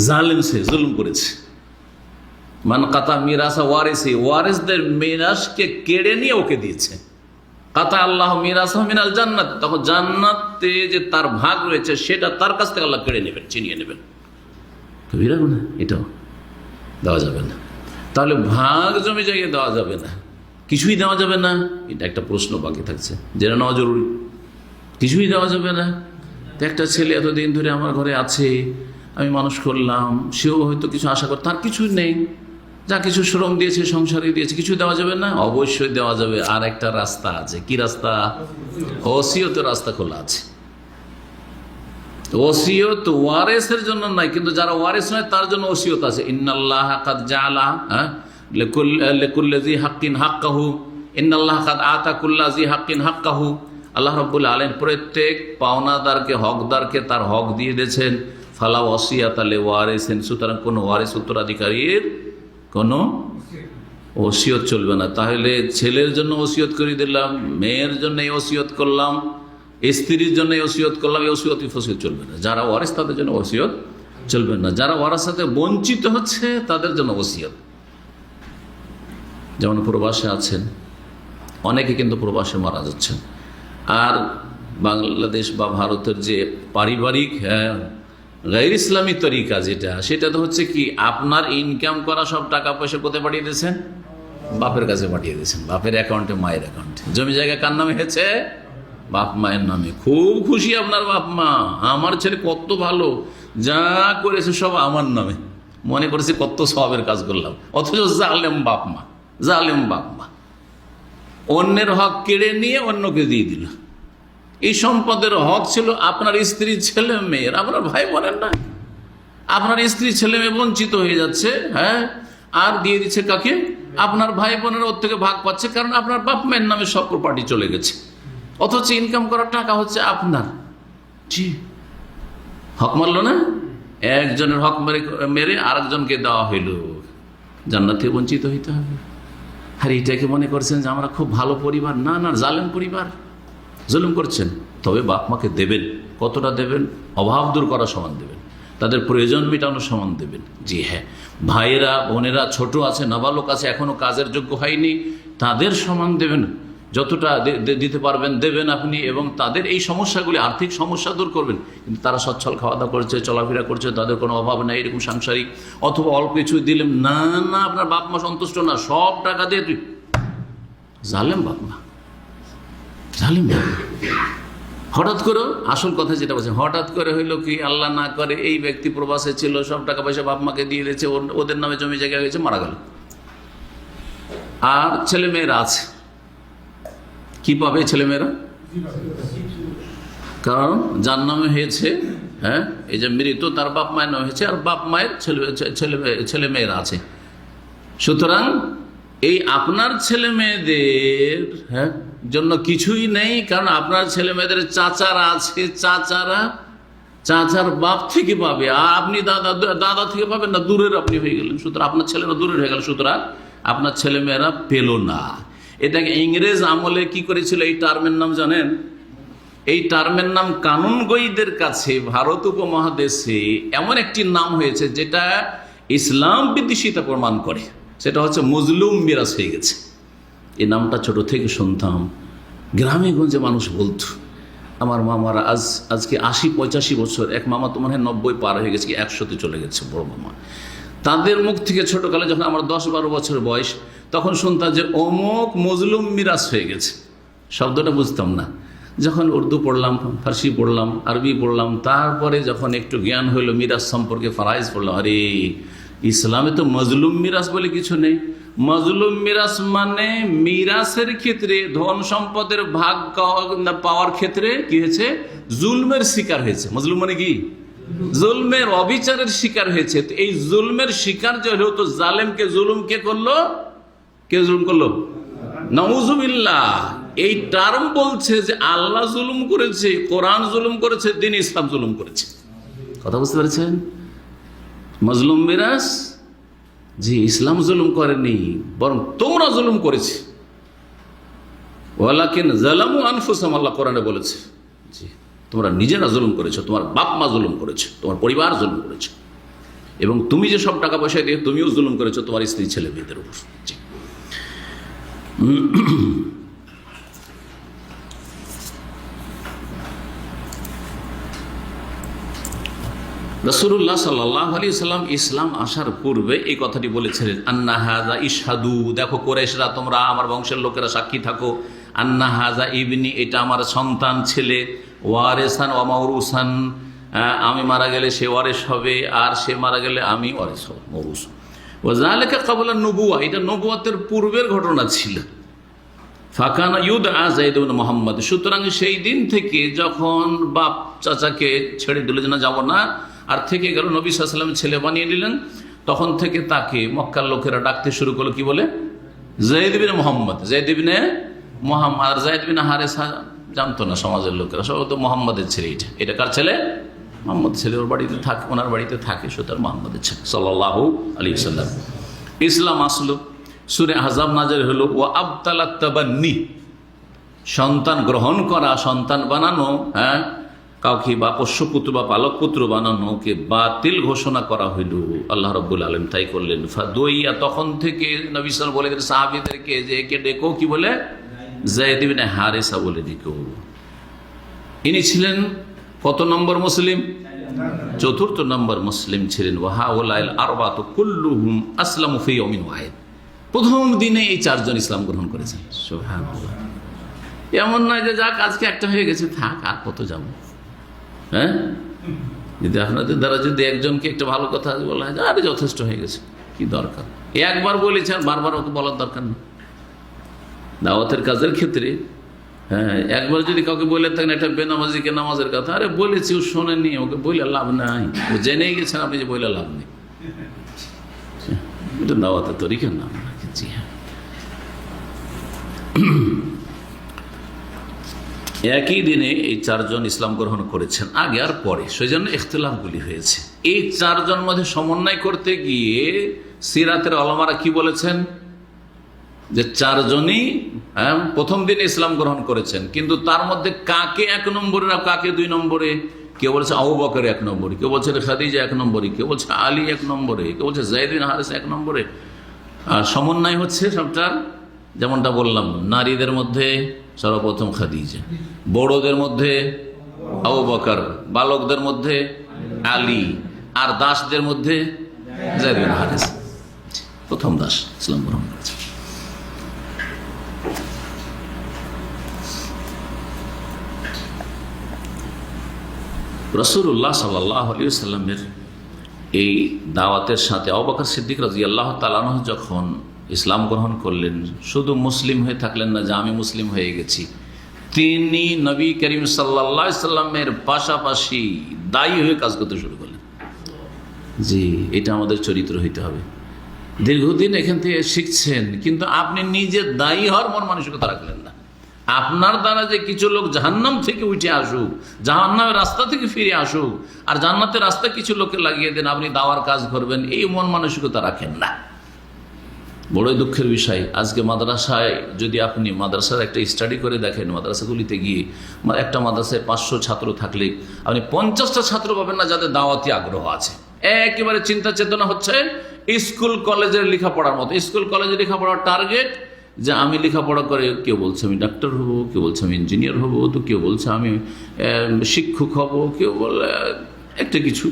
জালেম, সে জুলুম করেছে। মান কাতা মিরাসা ওয়ারিসি, ওয়ারিসদের মিরাসকে কেড়ে নিয়ে ওকে দিয়েছে। কাতা আল্লাহ মিরাসা মিনাল জান্নাত, তখন জান্নাতে যে তার ভাগ রয়েছে সেটা তার কাছ থেকে আল্লাহ কেড়ে নেবেন, ছিনিয়ে নেবেন। কবিরা গুনাহ, এটাও দেওয়া যাবে না। তাহলে ভাগ জমি জায়গায় দেওয়া যাবে না, কিছুই দেওয়া যাবে না, এটা একটা প্রশ্ন বাকি থাকছে, জেনে নেওয়া জরুরি। কিছুই দেওয়া যাবে না। তো একটা ছেলে এতদিন ধরে আমার ঘরে আছে, আমি মানুষ করলাম, সেও হয়তো কিছু আশা করে, তার কিছু নেই, যা কিছু শ্রম দিয়েছে, সংসারে দিয়েছে, কিছু দেওয়া যাবে না? অবশ্যই দেওয়া যাবে। আর একটা রাস্তা আছে। কি রাস্তা? ওসিয়তের রাস্তা খোলা আছে। ওসিয়ত ওয়ারিসের জন্য নাই, কিন্তু যারা ওয়ারিস নয় তার জন্য ওসিয়ত আছে। ইন্নাল্লাহ কাদ জাআলা লিকুল্লি হাক্কিন হাক্কাহু, ইন্নাল্লাহ কাদ আতা কুল্লা জি হাক্কিন হাক্কাহু। আল্লাহ রাব্বুল আলামিন প্রত্যেক পাওনাদারকে, হকদারকে তার হক দিয়ে দিয়েছেন। ফালা ওয়াসিয়াতা লিওয়ারিসিন, সুতরাং কোনো ওয়ারিস, উত্তরাধিকারীর কোনো ওসিয়ত চলবে না। তাহলে ছেলের জন্য ওসিয়ত করে দিলাম, মেয়ের জন্য এই ওসিয়ত করলাম, স্ত্রীর জন্য এই ওসিয়ত করলাম, এই ওসিয়ত ফসিয়ত চলবে না। যারা ওয়ারিস তাদের জন্য ওসিয়ত চলবে না। যারা ওয়ারাসাতে বঞ্চিত হচ্ছে তাদের জন্য ওসিয়ত। যেমন প্রবাসে আছেন অনেকে, কিন্তু প্রবাসে মারা যাচ্ছেন। আর বাংলাদেশ বা ভারতের যে পারিবারিক গায়র ইসলামী তরিকা যেটা, সেটা তো হচ্ছে কি, আপনার ইনকাম করা সব টাকা পয়সা কোথায় পাঠিয়ে দিয়েছেন? বাপের কাছে পাঠিয়ে দিয়েছেন, বাপের অ্যাকাউন্টে, মায়ের অ্যাকাউন্টে। জমি জায়গা কার নামে হয়েছে? বাপ মায়ের নামে। খুব খুশি আপনার বাপ মা, আমার ছেলে কত ভালো, যা করেছে সব আমার নামে, মনে করেছে কত সবের কাজ করলাম। অথচ জালেম বাপ মা, জালেম বাপ মা অন্যের হক কেড়ে নিয়ে অন্যকে দিয়ে দিল। এই সম্পদের হক ছিল আপনার স্ত্রী, ছেলে মেয়ের, আপনার ভাই বোনের না। আপনার স্ত্রী, ছেলে মেয়ে বঞ্চিত হয়ে যাচ্ছে, হ্যাঁ, আর দিয়ে দিচ্ছে কাকে? আপনার ভাই বোনের ওর থেকে ভাগ পাচ্ছে, কারণ আপনার বাপ মায়ের নামে সব প্রপার্টি চলে গেছে। অথচ ইনকাম করার টাকা হচ্ছে আপনার। জি, হক মারল না, একজনের হক মেরে আরেকজনকে দেওয়া হইল, জান্নাত থেকে বঞ্চিত হইতে হবে। আর এইটাকে মনে করছেন যে আমরা খুব ভালো পরিবার? না না, জালেম পরিবার, জুলুম করছেন। তবে বাপ মাকে দেবেন, কতটা দেবেন? অভাব দূর করা সমান দেবেন, তাদের প্রয়োজন মেটানো সমান দেবেন। জি হ্যাঁ, ভাইয়েরা বোনেরা ছোট আছে, নাবালক আছে, এখনো কাজের যোগ্য হয়নি, তাদের সমান দেবেন, যতটা দিতে পারবেন দেবেন আপনি, এবং তাদের এই সমস্যাগুলি, আর্থিক সমস্যা দূর করবেন। কিন্তু তারা সচ্ছল খাওয়া দাওয়া করছে, চলাফেরা করছে, তাদের কোনো অভাব নেই, এরকম সাংসারিক, অথবা অল্প কিছু দিলেন, না না, আপনার বাপ মা সন্তুষ্ট না, সব টাকা দিয়ে তুই। জালেম বাপ মা, জালেম বাপ মা। হঠাৎ করে, আসল কথা যেটা বলছে, হঠাৎ করে হইলো কি, আল্লাহ না করে এই ব্যক্তি প্রবাসে ছিল, সব টাকা পয়সা বাপ মাকে দিয়ে দিয়েছে, ওদের নামে জমি জায়গা হয়েছে, মারা গেল। আর ছেলে মেয়েরা আছে, কি পাবে ছেলেমেয়েরা? কারণ যার নামে হয়েছে, হ্যাঁ, এই যে মৃত, তার বাপ মায়ের নামে হয়েছে, আর বাপ মায়ের ছেলে মেয়েরা আছে। সুতরাং এই আপনার ছেলে মেয়েদের, হ্যাঁ, জন্য কিছুই নেই, কারণ আপনার ছেলে মেয়েদের চাচারা আছে, চাচার বাপ থেকে পাবে, আর আপনি দাদা থেকে পাবেন না, দূরের আপনি হয়ে গেলেন। সুতরাং আপনার ছেলেরা দূরের হয়ে গেল, সুতরাং আপনার ছেলে মেয়েরা পেল না। এটাকে ইংরেজ আমলে কি করেছিল, এই টার্মের নাম জানেন? এই টার্মের নাম কানুনগোয়ীদের কাছে ভারত উপমহাদেশে এমন একটি নাম হয়েছে যেটা ইসলাম বিদ্বেষিতা প্রমাণ করে, সেটা হচ্ছে মজলুম মিরাস হয়ে গেছে। এই নামটা ছোট থেকে শুনতাম, গ্রামে গঞ্জে মানুষ বলতো। আমার মামারা আজকে 80-85 বছর, এক মামা তো মনে হয় 90 পার হয়ে গেছে, 100-তে চলে গেছে বড় মামা। তাদের মুখ থেকে ছোটকালে যখন আমার 10-12 বছর বয়স, তখন শুনতাম যে অমুক মজলুম মিরাস হয়ে গেছে। শব্দটা বুঝতাম না। যখন উর্দু পড়লাম, ফার্সি পড়লাম, আরবি পড়লাম, তারপরে যখন একটু জ্ঞান হইলো মিরাস সম্পর্কে, ফারাইজ পড়লাম, আরে ইসলামে তো মজলুম মিরাস বলে কিছু নেই। মজলুম মিরাস মানে মিরাসের ক্ষেত্রে, ধন সম্পদের ভাগ পাওয়ার ক্ষেত্রে কি হয়েছে? জুলমের শিকার হয়েছে। মজলুম মানে কি? জুলমের, অবিচারের শিকার হয়েছে। তো এই জুলমের শিকার যে হলো, তো জালেমকে জুলুম কে করলো? কে জুলুম করলো? নাউজুবিল্লাহ। এই টার্ম বলছে যে আল্লাহ জুলুম করেছে, কোরআন জুলুম করেছে, দ্বীন ইসলাম জুলুম করেছে। কথা বুঝতে পেরেছেন? মজলুম মিরাস, জি, ইসলাম জুলুম করেনি, বরং তোমরা জুলুম করেছে। ওয়ালাকিন যালামু আনফুসাহুম, আল্লাহ কোরআনে বলেছে, জি, তোমরা নিজেরা জুলুম করেছো, তোমার বাপ মা জুলুম করেছো, তোমার পরিবার জুলুম করেছো, এবং তুমি যে সব টাকা পয়সা দিয়ে তুমিও জুলুম করেছো তোমার স্ত্রী ছেলে মেয়েদের উপর। জি। রাসূলুল্লাহ সাল্লাল্লাহু আলাইহি ওয়াসাল্লাম ইসলাম আসার পূর্বে এই কথাটি বলেছিলেন, আন্না হাযা ইশহাদু, দেখো কুরাইশরা, তোমরা আমার বংশের লোকেরা সাক্ষী থাকো, আন্না হাযা ইবনি, এটা আমার সন্তান ছেলে, ওয়ারিসান ওয়া মাওরুসান, আমি মারা গেলে সে ওয়ারিস হবে, আর সে মারা গেলে আমি ওয়ারিস হব, মওরুস। ওয়া যালিকা ক্বাবলা নবুওয়া, এটা নবুয়তের পূর্বের ঘটনা ছিল। ফাকানা ইউদআ যায়েদ ইবনে মুহাম্মদ, সুতরাং সেই দিন থেকে যখন বাপ চাচাকে ছেড়ে দিল, না যাব না, আর থেকে গেল, নবী সাল্লাল্লাহু আলাইহি ওয়াসাল্লাম ছেলে বানিয়ে দিলেন, তখন থেকে তাকে মক্কার লোকেরা ডাকতে শুরু করলো, কি বলে? যায়েদ ইবনে মুহাম্মদ, যায়েদ ইবনে মুহাম্মদ। আর যায়েদ ইবনে হারেসা জানতো না সমাজের লোকেরা, সব তো মোহাম্মদের ছেলে। এটা কার ছেলে? মোহাম্মদ ছেলে। ওর বাড়িতে থাকে, ওনার বাড়িতে থাকে, সুতরাং মোহাম্মদের ছেলে সাল্লাল্লাহু আলাইহি ওয়াসাল্লাম। ইসলাম আসলো, সূরা আহজাব নাযিল হলো। ওয়া আবতালাত তাবান্নি, সন্তান গ্রহণ করা, সন্তান বানানো, কাউকে বা পোষ্যপুত্র বা পালক পুত্র বানানোকে বাতিল ঘোষণা করা হইল। আল্লাহ রাব্বুল আলামিন তাই করলেন। ফাদুইয়া, তখন থেকে নবী সাল্লাল্লাহু আলাইহি ওয়াসাল্লাম বলে দিলেন সাহাবীদেরকে যে একে ডেকো, কি বলে? যায়েদ ইবনে হারেসা বলে ডেকো। ইনি ছিলেন কত নম্বর মুসলিম? ৪র্থ নম্বর মুসলিম ছিলেন। ওয়া হাউলাইল আরবাতু কুল্লুহুম আসলামু ফি ইয়াউমিন ওয়াহিদ, প্রথম দিনে এই 4 জন ইসলাম গ্রহণ করেছেন। সুবহানাল্লাহ। এমন নয় যে যাক আজকে একটা হয়ে গেছে, থাক আর কত যাব। যদি আপনাদের দ্বারা যদি একজনকে একটা ভালো কথা বলা হয়, আরে যথেষ্ট হয়ে গেছে, কি দরকার? একবার বলেছেন, বারবার ওকে বলার দরকার নেই। দাওয়াতের কাজের ক্ষেত্রে একবার যদি কাউকে বলে থাকেন একটা বেনামাজিকে নামাজের কথা, আরে বলেছি ও শোনেনি, ওকে বলে লাভ নাই, ও জেনেই গেছেন, আপনি যে বলে লাভ নেই। এটা দাওয়াতের তরিকা না। জি হ্যাঁ, একই দিনে এই 4 জন ইসলাম গ্রহণ করেছেন, আগে আর পরে, সেই জন্য ইখতিলাফগুলি হয়েছে। এই 4 জন মধ্যে সমন্বয় করতে গিয়ে সিরাতের ওলামারা কি বলেছেন? যে 4 জনই প্রথম দিন ইসলাম গ্রহণ করেছেন, কিন্তু তার মধ্যে কাকে 1 নম্বরে আর কাকে 2 নম্বরে? কেউ বলছে আবু বকর 1 নম্বরে, কেউ বলছে খাদিজা 1 নম্বরে, কেউ বলছে আলী 1 নম্বরে, কেউ বলছে যায়েদ বিন হারেসা 1 নম্বরে। আর সমন্বয় হচ্ছে সবটার, যেমনটা বললাম, নারীদের মধ্যে সর্বপ্রথম খাদিজা, বড়দের মধ্যে আবু বকর, বালকদের মধ্যে আলী, আর দাসদের মধ্যে যায়েদ বিন হারেসা। প্রথম দাস ইসলাম গ্রহণ করেছে। রাসূলুল্লাহ সাল্লাল্লাহু আলাইহি ওয়াসাল্লামের এই দাওয়াতের সাথে আবু বকর সিদ্দিক রাদিয়াল্লাহু তাআলা আনহু যখন ইসলাম গ্রহণ করলেন, শুধু মুসলিম হয়ে থাকলেন না যে আমি মুসলিম হয়ে গেছি, তিনি নবী করিম সাল্লাল্লাহু আলাইহি ওয়াসাল্লামের পাশাপাশি দায়ী হয়ে কাজ করতে শুরু করলেন। জি, এটা আমাদের চরিত্র হইতে হবে। দীর্ঘদিন এখান থেকে শিখছেন, কিন্তু আপনি নিজে দায়ী হওয়ার মন মানসিকতা রাখলেন না। আপনার দ্বারা যে কিছু লোক জাহান্নাম থেকে উঠে আসুক, জাহান্নামের রাস্তা থেকে ফিরে আসুক, আর জান্নাতের রাস্তা কিছু লোকে লাগিয়ে দেন, আপনি দাওয়ার কাজ করবেন, এই মন মানসিকতা রাখেন না। বড়ই দুঃখের বিষয়, আজকে মাদ্রাসায় যদি আপনি মাদ্রাসার একটা স্টাডি করে দেখেন, মাদ্রাসাগুলিতে গিয়ে একটা মাদ্রাসায় 500 ছাত্র থাকলে আপনি 50টা ছাত্র পাবেন না যাদের দাওয়াতি আগ্রহ আছে। একেবারে চিন্তা চেতনা হচ্ছে স্কুল কলেজের লেখাপড়ার মতো। স্কুল কলেজের লেখাপড়ার টার্গেট যে আমি লেখাপড়া করে, কেউ বলছে আমি ডাক্তার হব, কেউ বলছে আমি ইঞ্জিনিয়ার হব, তো কেউ বলছে আমি শিক্ষক হব, কেউ বলে একটা কিছু,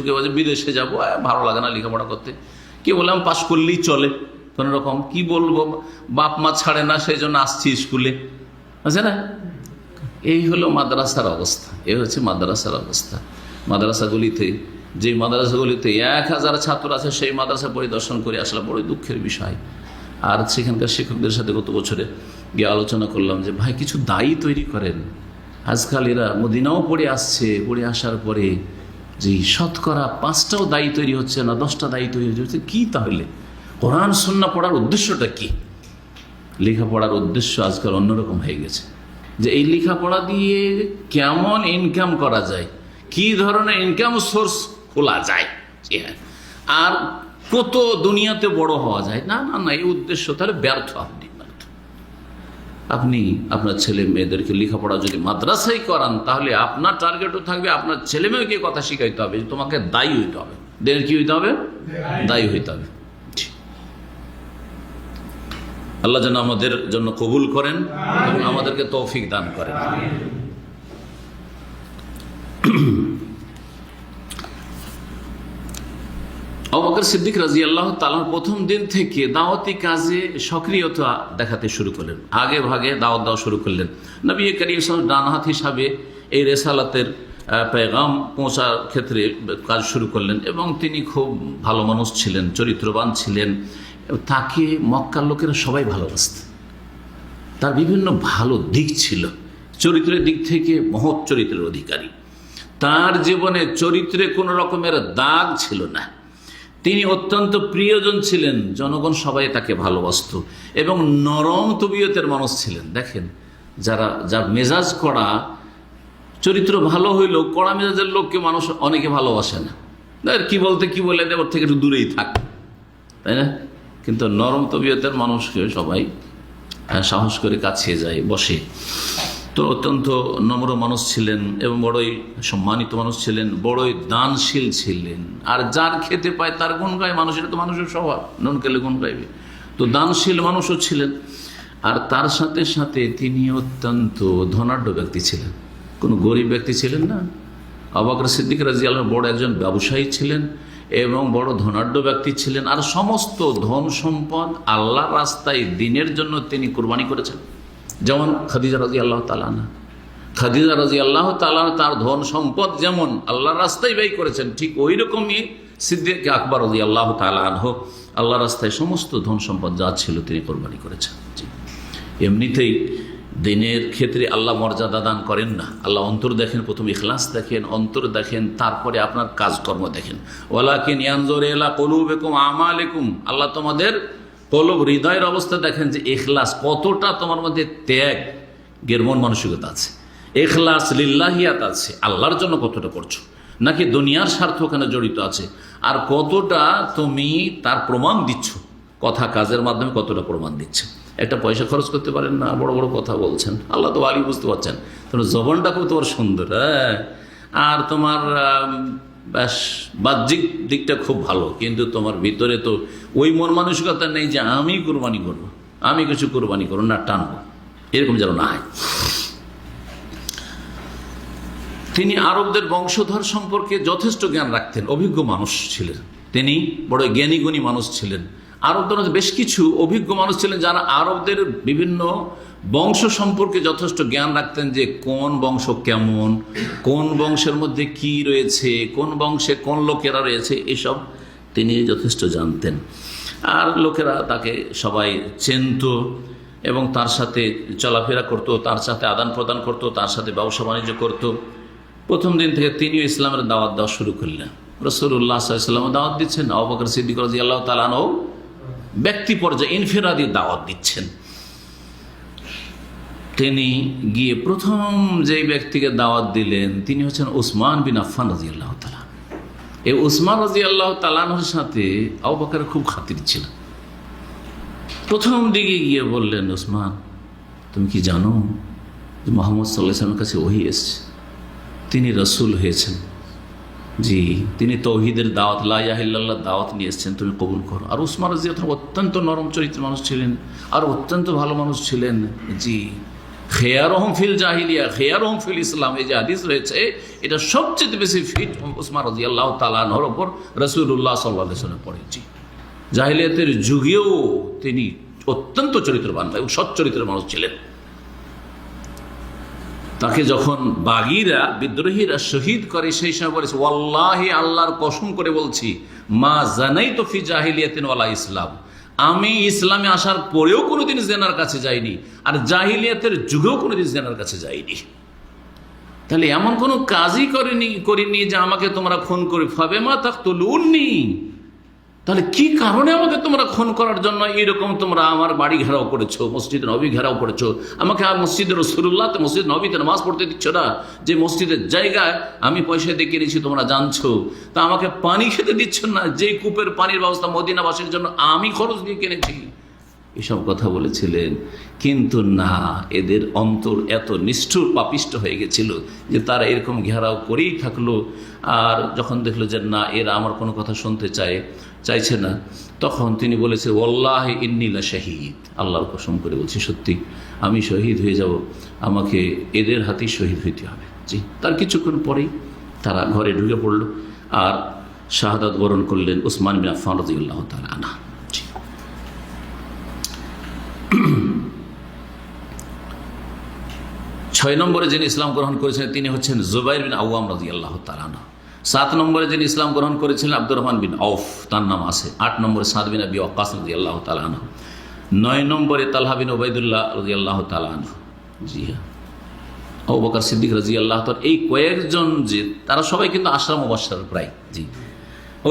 কেউ বলছে বিদেশে যাব, ভালো লাগে না লেখাপড়া করতে, কেউ বলে আমি পাশ করলেই চলে, কোনো রকম কি বলবো, বাপ মা ছাড়ে না, সেই জন্য আসছি স্কুলে, আছে না? এই হলো মাদ্রাসার অবস্থা। এই হচ্ছে মাদ্রাসার অবস্থা। মাদ্রাসাগুলিতে, যে মাদ্রাসাগুলিতে 1000 ছাত্র আছে, সেই মাদ্রাসা পরিদর্শন করে আসলে বড়ই দুঃখের বিষয়। আর সেখানকার শিক্ষকদের সাথে গত বছরে গিয়ে আলোচনা করলাম যে ভাই কিছু দায়ী তৈরি করেন। আজকাল এরা মদিনাও পড়ে আসছে, পড়ে আসার পরে যে শতকরা 5টাও দায়ী তৈরি হচ্ছে না, 10টা দায়ী তৈরি হচ্ছে। কি তাহলে কোরআন সুন্নাহ পড়ার উদ্দেশ্যটা কি? লেখাপড়ার উদ্দেশ্য আজকাল অন্যরকম হয়ে গেছে, যে এই লেখাপড়া দিয়ে কেমন ইনকাম করা যায়, কি ধরনের ইনকাম সোর্স খোলা যায়, আর কত দুনিয়াতে বড় হওয়া যায়। না না না, এই উদ্দেশ্য তাহলে ব্যর্থ। আপনি আপনার ছেলে মেয়েদেরকে লেখাপড়া যদি মাদ্রাসায় করান, তাহলে আপনার টার্গেটও থাকবে আপনার ছেলে মেয়েকে কথা শিখাইতে হবে, তোমাকে দায়ী হইতে হবে। কি হইতে হবে? দায়ী হইতে হবে। আল্লাহ যেন আমাদের জন্য কবুল করেন এবং আমাদেরকে তৌফিক দান করেন। আবু বকর সিদ্দিক রাদিয়াল্লাহু তাআলা প্রথম দিন থেকে দাওয়াতি কাজে সক্রিয়তা দেখাতে শুরু করলেন, আগে ভাগে দাওয়াত দেওয়া শুরু করলেন। নবী করিম সাল্লাল্লাহু আলাইহি ওয়াসাল্লাম ডান হাত হিসাবে এই রেসালাতের পেগাম পৌঁছার ক্ষেত্রে কাজ শুরু করলেন, এবং তিনি খুব ভালো মানুষ ছিলেন, চরিত্রবান ছিলেন। তাকে মক্কার লোকেরা সবাই ভালোবাসত। তার বিভিন্ন ভালো দিক ছিল, চরিত্রের দিক থেকে মহৎ চরিত্রের অধিকারী। তার জীবনে চরিত্রে কোনো রকমের দাগ ছিল না। তিনি অত্যন্ত প্রিয়জন ছিলেন, জনগণ সবাই তাকে ভালোবাসত, এবং নরম তবিয়তের মানুষ ছিলেন। দেখেন যার মেজাজ কড়া, চরিত্র ভালো হইলেও কড়া মেজাজের লোককে মানুষ অনেকে ভালোবাসে না, কি বলতে কি বলে ওর থেকে একটু দূরেই থাক, তাই না? কিন্তু নরম তবিয়তের মানুষকে সবাই সাহস করে কাছে যায়, বসে। তো অত্যন্ত নম্র মানুষ ছিলেন এবং বড়ই সম্মানিত মানুষ ছিলেন, বড়ই দানশীল ছিলেন। আর যার খেতে পায় তার গুণ গায় মানুষ, এটা তো মানুষের স্বভাব, নুন খেলে গুণ গাইবে। তো দানশীল মানুষও ছিলেন। আর তার সাথে সাথে তিনি অত্যন্ত ধনাঢ্য ব্যক্তি ছিলেন, কোনো গরিব ব্যক্তি ছিলেন না। আবু বকর সিদ্দিক রাদিয়াল্লাহু বড় একজন ব্যবসায়ী ছিলেন এবং বড় ধনাঢ্য ব্যক্তি ছিলেন। আর সমস্ত ধন সম্পদ আল্লাহর রাস্তায় দিনের জন্য তিনি কুরবানি করেছেন। যেমন খাদিজা রাদিয়াল্লাহু তাআলা আনহা, খাদিজা রাদিয়াল্লাহু তাআলা তার ধন সম্পদ যেমন আল্লাহর রাস্তায় ব্যয় করেছেন, ঠিক ওই রকমই সিদ্দিক আকবর রাদিয়াল্লাহু তাআলা আনহু আল্লাহর রাস্তায় সমস্ত ধন সম্পদ যা ছিল তিনি কুরবানি করেছেন। এমনিতেই দিনের ক্ষেত্রে আল্লাহ মর্যাদা দান করেন না, আল্লাহ অন্তর দেখেন, প্রথম ইখলাস দেখেন, অন্তর দেখেন, তারপরে আপনার কাজকর্ম দেখেন। ওয়ালাকিন ইয়ানজুরু ইলা কুলুবিকুম আমালিকুম, আল্লাহ তোমাদের কলব, হৃদয়ের অবস্থা দেখেন যে ইখলাস কতটা তোমার মধ্যে, ত্যাগের মন মানসিকতা আছে, ইখলাস লিল্লাহিয়াত আছে, আল্লাহর জন্য কতটা করছো, নাকি দুনিয়ার স্বার্থ ওখানে জড়িত আছে, আর কতটা তুমি তার প্রমাণ দিচ্ছ, কথা কাজের মাধ্যমে কতটা প্রমাণ দিচ্ছে। একটা পয়সা খরচ করতে পারেন না, বড় বড় কথা বলছেন, আল্লাহ তো ভালোই বুঝতে পারছেন, তোমার জবানটা খুব তোমার সুন্দর, হ্যাঁ, আর তোমার ব্যাস বাহ্যিক দিকটা খুব ভালো, কিন্তু তোমার ভিতরে তো ওই মন মানসিকতা নেই যে আমি কুরবানি করবো, আমি কিছু কুরবানি করবো না, টানবো, এরকম যেন না হয়। তিনি আরবদের বংশধর সম্পর্কে যথেষ্ট জ্ঞান রাখতেন, অভিজ্ঞ মানুষ ছিলেন, তিনি বড় জ্ঞানী গুণী মানুষ ছিলেন। আরবদের বেশ কিছু অভিজ্ঞ মানুষ ছিলেন যারা আরবদের বিভিন্ন বংশ সম্পর্কে যথেষ্ট জ্ঞান রাখতেন, যে কোন বংশ কেমন, কোন বংশের মধ্যে কি রয়েছে, কোন বংশে কোন লোকেরা রয়েছে, এসব তিনি যথেষ্ট জানতেন। আর লোকেরা তাকে সবাই চিনত এবং তার সাথে চলাফেরা করত, তার সাথে আদান প্রদান করত, তার সাথে ব্যবসা বাণিজ্য করত। প্রথম দিন থেকে তিনিও ইসলামের দাওয়াত দেওয়া শুরু করলেন। রাসূলুল্লাহ সাল্লাল্লাহু আলাইহি ওয়াসাল্লাম দাওয়াত দিচ্ছেন, আবু বকর সিদ্দিক রাদিয়াল্লাহু তাআলা আনহু ব্যক্তি পর্যায়ে ইনফিরাদি দাওয়াত দিচ্ছেন। তিনি গিয়ে প্রথম যে ব্যক্তিকে দাওয়াত দিলেন তিনি হচ্ছেন উসমান বিন আফফান রাদিয়াল্লাহু তাআলা। এই উসমান রাদিয়াল্লাহু তাআলার সাথে আবু বকরের খুব খাতির ছিল। প্রথম দিকে গিয়ে বললেন, উসমান তুমি কি জানো যে মুহাম্মদ সাল্লাল্লাহু আলাইহি ওয়াসাল্লামের কাছে ওহী এসেছে, তিনি রাসূল হয়েছেন, জি, তিনি তৌহিদের দাওয়াত, লা ইলাহা ইল্লাল্লাহ দাওয়াত নিয়ে এসেছেন, তুমি কবুল করো। আর উসমান রাদিয়াল্লাহু অত্যন্ত নরম চরিত্রের মানুষ ছিলেন আর অত্যন্ত ভালো মানুষ ছিলেন। জি, খেয়ারহম ফিল জাহিলিয়া খেয়ারহম ফিল ইসলাম, এই যে হাদিস রয়েছে এটা সবচেয়ে বেশি ফিট উসমান রাদিয়াল্লাহু তাআলা আনহুর উপর রাসূলুল্লাহ সাল্লাল্লাহু আলাইহি ওয়াসাল্লাম পড়ে। জি, জাহিলিয়াতের যুগেও তিনি অত্যন্ত চরিত্রবান এবং সৎ চরিত্রের মানুষ ছিলেন। তাকে যখন বাগীরা, বিদ্রোহীরা শহীদ করে, সেই সময় বলেছে, ওয়াল্লাহি আল্লাহর কসম করে বলছি, মা জানাইতু ফি জাহিলিয়াতিন ওয়ালা ইসলাম, আমি ইসলামে আসার পরেও কোনোদিন জেনার কাছে যাইনি, আর জাহিলিয়াতের যুগেও কোনোদিন জেনার কাছে যাইনি। তাহলে এমন কোনো কাজই করিনি যে আমাকে তোমরা খুন করে, ফাবেমা তাকতুলুননি, তাহলে কি কারণে আমাকে তোমরা খুন করার জন্য এরকম তোমরা আমার বাড়ি ঘেরাও করেছো, মসজিদ নবী ঘেরাও করেছো, আমাকে আর মসজিদে রাসূলুল্লাহ মসজিদ নবীতে নামাজ পড়তে দিচ্ছ না, যে মসজিদের জায়গায় আমি পয়সা দিয়ে কিনেছি তোমরা জানছো, তা আমাকে পানি খেতে দিচ্ছ না, যে কূপের পানির ব্যবস্থা মদিনাবাসীর জন্য আমি খরচ দিয়ে কিনেছি, এসব কথা বলেছিলেন। কিন্তু না, এদের অন্তর এত নিষ্ঠুর পাপিষ্ট হয়ে গেছিল যে তারা এরকম ঘেরাও করেই থাকলো। আর যখন দেখলো যে না, এরা আমার কোনো কথা শুনতে চাইছে না, তখন তিনি বলেছে, ওয়াল্লাহি ইন্নী লা শাহীদ, আল্লাহর কসম করে বলছি সত্যি আমি শহীদ হয়ে যাব, আমাকে এদের হাতেই শহীদ হইতে হবে। জি, তার কিছুক্ষণ পরেই তারা ঘরে ঢুকে পড়ল আর শাহাদাত বরণ করলেন উসমান বিন আফফান রাদিয়াল্লাহু তাআলা আনহু। 6 নম্বরে যিনি ইসলাম গ্রহণ করেছেন তিনি হচ্ছেন জুবাইর বিন আওয়াম রাদিয়াল্লাহু তাআলা আনহু। 7 নম্বরে যিনি ইসলাম গ্রহণ করেছিলেন আব্দুর রহমান বিন আউফ, তার নাম আছে। 8 নম্বরে সাদ বিন আবি ওয়াক্কাস রাদিয়াল্লাহু তাআলা আনহু। 9 নম্বরে তালহা বিন উবাইদুল্লাহ রাদিয়াল্লাহু তাআলা আনহু। জি হ্যাঁ, আবু বকর সিদ্দিক রাদিয়াল্লাহু তাআলা, এই কয়েকজন যে তারা সবাই কিন্তু আশরা মুবাশশার প্রায়। জি,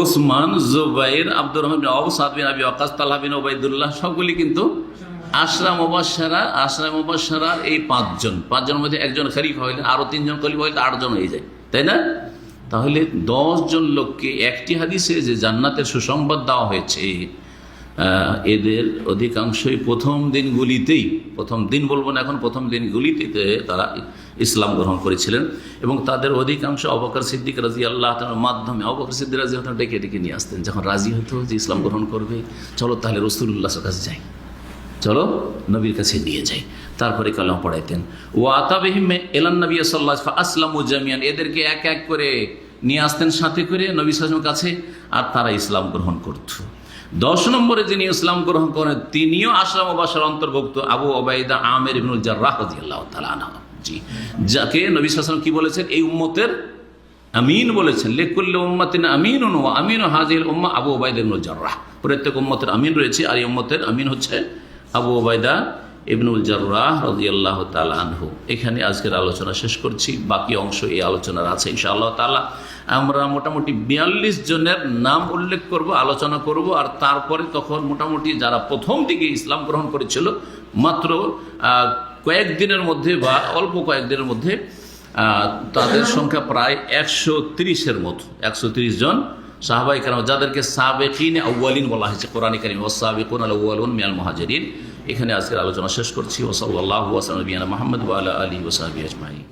উসমান, জুবাইর, আব্দুর রহমান বিন আউফ, সাদ বিন আবি ওয়াক্কাস, তালহা বিন উবাইদুল্লাহ সবগুলি কিন্তু আশরা মুবাশশারার এই পাঁচজনের মধ্যে একজন খলিফা হইলেন, আরো 3 জন খলিফা হইলে 8 জন হয়ে যায়, তাই না? তাহলে 10 জন লোককে একটি হাদিসে যে জান্নাতের সুসংবাদ দেওয়া হয়েছে, এদের অধিকাংশই প্রথম দিন বলবো না এখন, প্রথম দিনগুলিতে তারা ইসলাম গ্রহণ করেছিলেন। এবং তাদের অধিকাংশ আবু বকর সিদ্দিক রাদিয়াল্লাহু তাআলার মাধ্যমে আবু বকর সিদ্দিক রাদিয়াল্লাহু তাআলা ডেকে নিয়ে আসতেন। যখন রাজি হতো যে ইসলাম গ্রহণ করবে, চলো তাহলে রাসূলুল্লাহর কাছে যাই, চলো নবীর কাছে নিয়ে যাই, তারপরে কালাম পড়াইতেন। ওয়া আতাবিহিম ইলান নবী সাল্লাল্লাহু আলাইহি ওয়া আসলামু জামিয়ান, এদেরকে এক এক করে নিয়ে আসতেন সাথে করে নবী সাল্লাল্লাহু আলাইহি ওয়াসাল্লামের কাছে, আর তারা ইসলাম গ্রহণ করত। 10 নম্বরে যিনি ইসলাম গ্রহণ করেন তিনিও আশরা মুবাশশারার অন্তর্ভুক্ত আবু উবাইদা আমির ইবনুল জাররাহ রাদিয়াল্লাহু তাআলা আনহু, জি, যাকে নবী সাল্লাল্লাহু আলাইহি ওয়াসাল্লাম কি বলেছেন, এই উম্মতের আমিন বলেছেন। লিকুল্লি উম্মাতিন আমিনুন ওয়া আমিনু হাযিহিল উম্মাহ আবু উবাইদা ইবনুল জাররাহ, প্রত্যেক উম্মতের আমিন রয়েছে, আর এই উম্মতের আমিন হচ্ছে আবু উবাইদা ইবনুল জাররাহ রাদিয়াল্লাহু তাআলা আনহু। এখানে আজকের আলোচনা শেষ করছি, বাকি অংশ এই আলোচনার আছে ইনশাআল্লাহ তাআলা। আমরা মোটামুটি 42 জনের নাম উল্লেখ করব, আলোচনা করব, আর তারপরে তখন মোটামুটি যারা প্রথম দিকে ইসলাম গ্রহণ করেছিল মাত্র কয়েকদিনের মধ্যে বা অল্প কয়েকদিনের মধ্যে, তাদের সংখ্যা প্রায় 130-এর মতো, 130 জন সাহাবায়ে কেরাম, যাদেরকে সাবেকিন আউয়ালিন বলা হয়েছে কোরআনে কারীমে, ওয়াস-সাবিকুনাল আউয়ালুন মিনাল মুহাজিরিন। এখানে আজকের আলোচনা শেষ করছি। ওয়া সাল্লাল্লাহু ওয়া সাল্লাম আলা নবিয়িনা মুহাম্মদ ওয়া আলা আলিহি ওয়া সাহবিহি আজমাইন।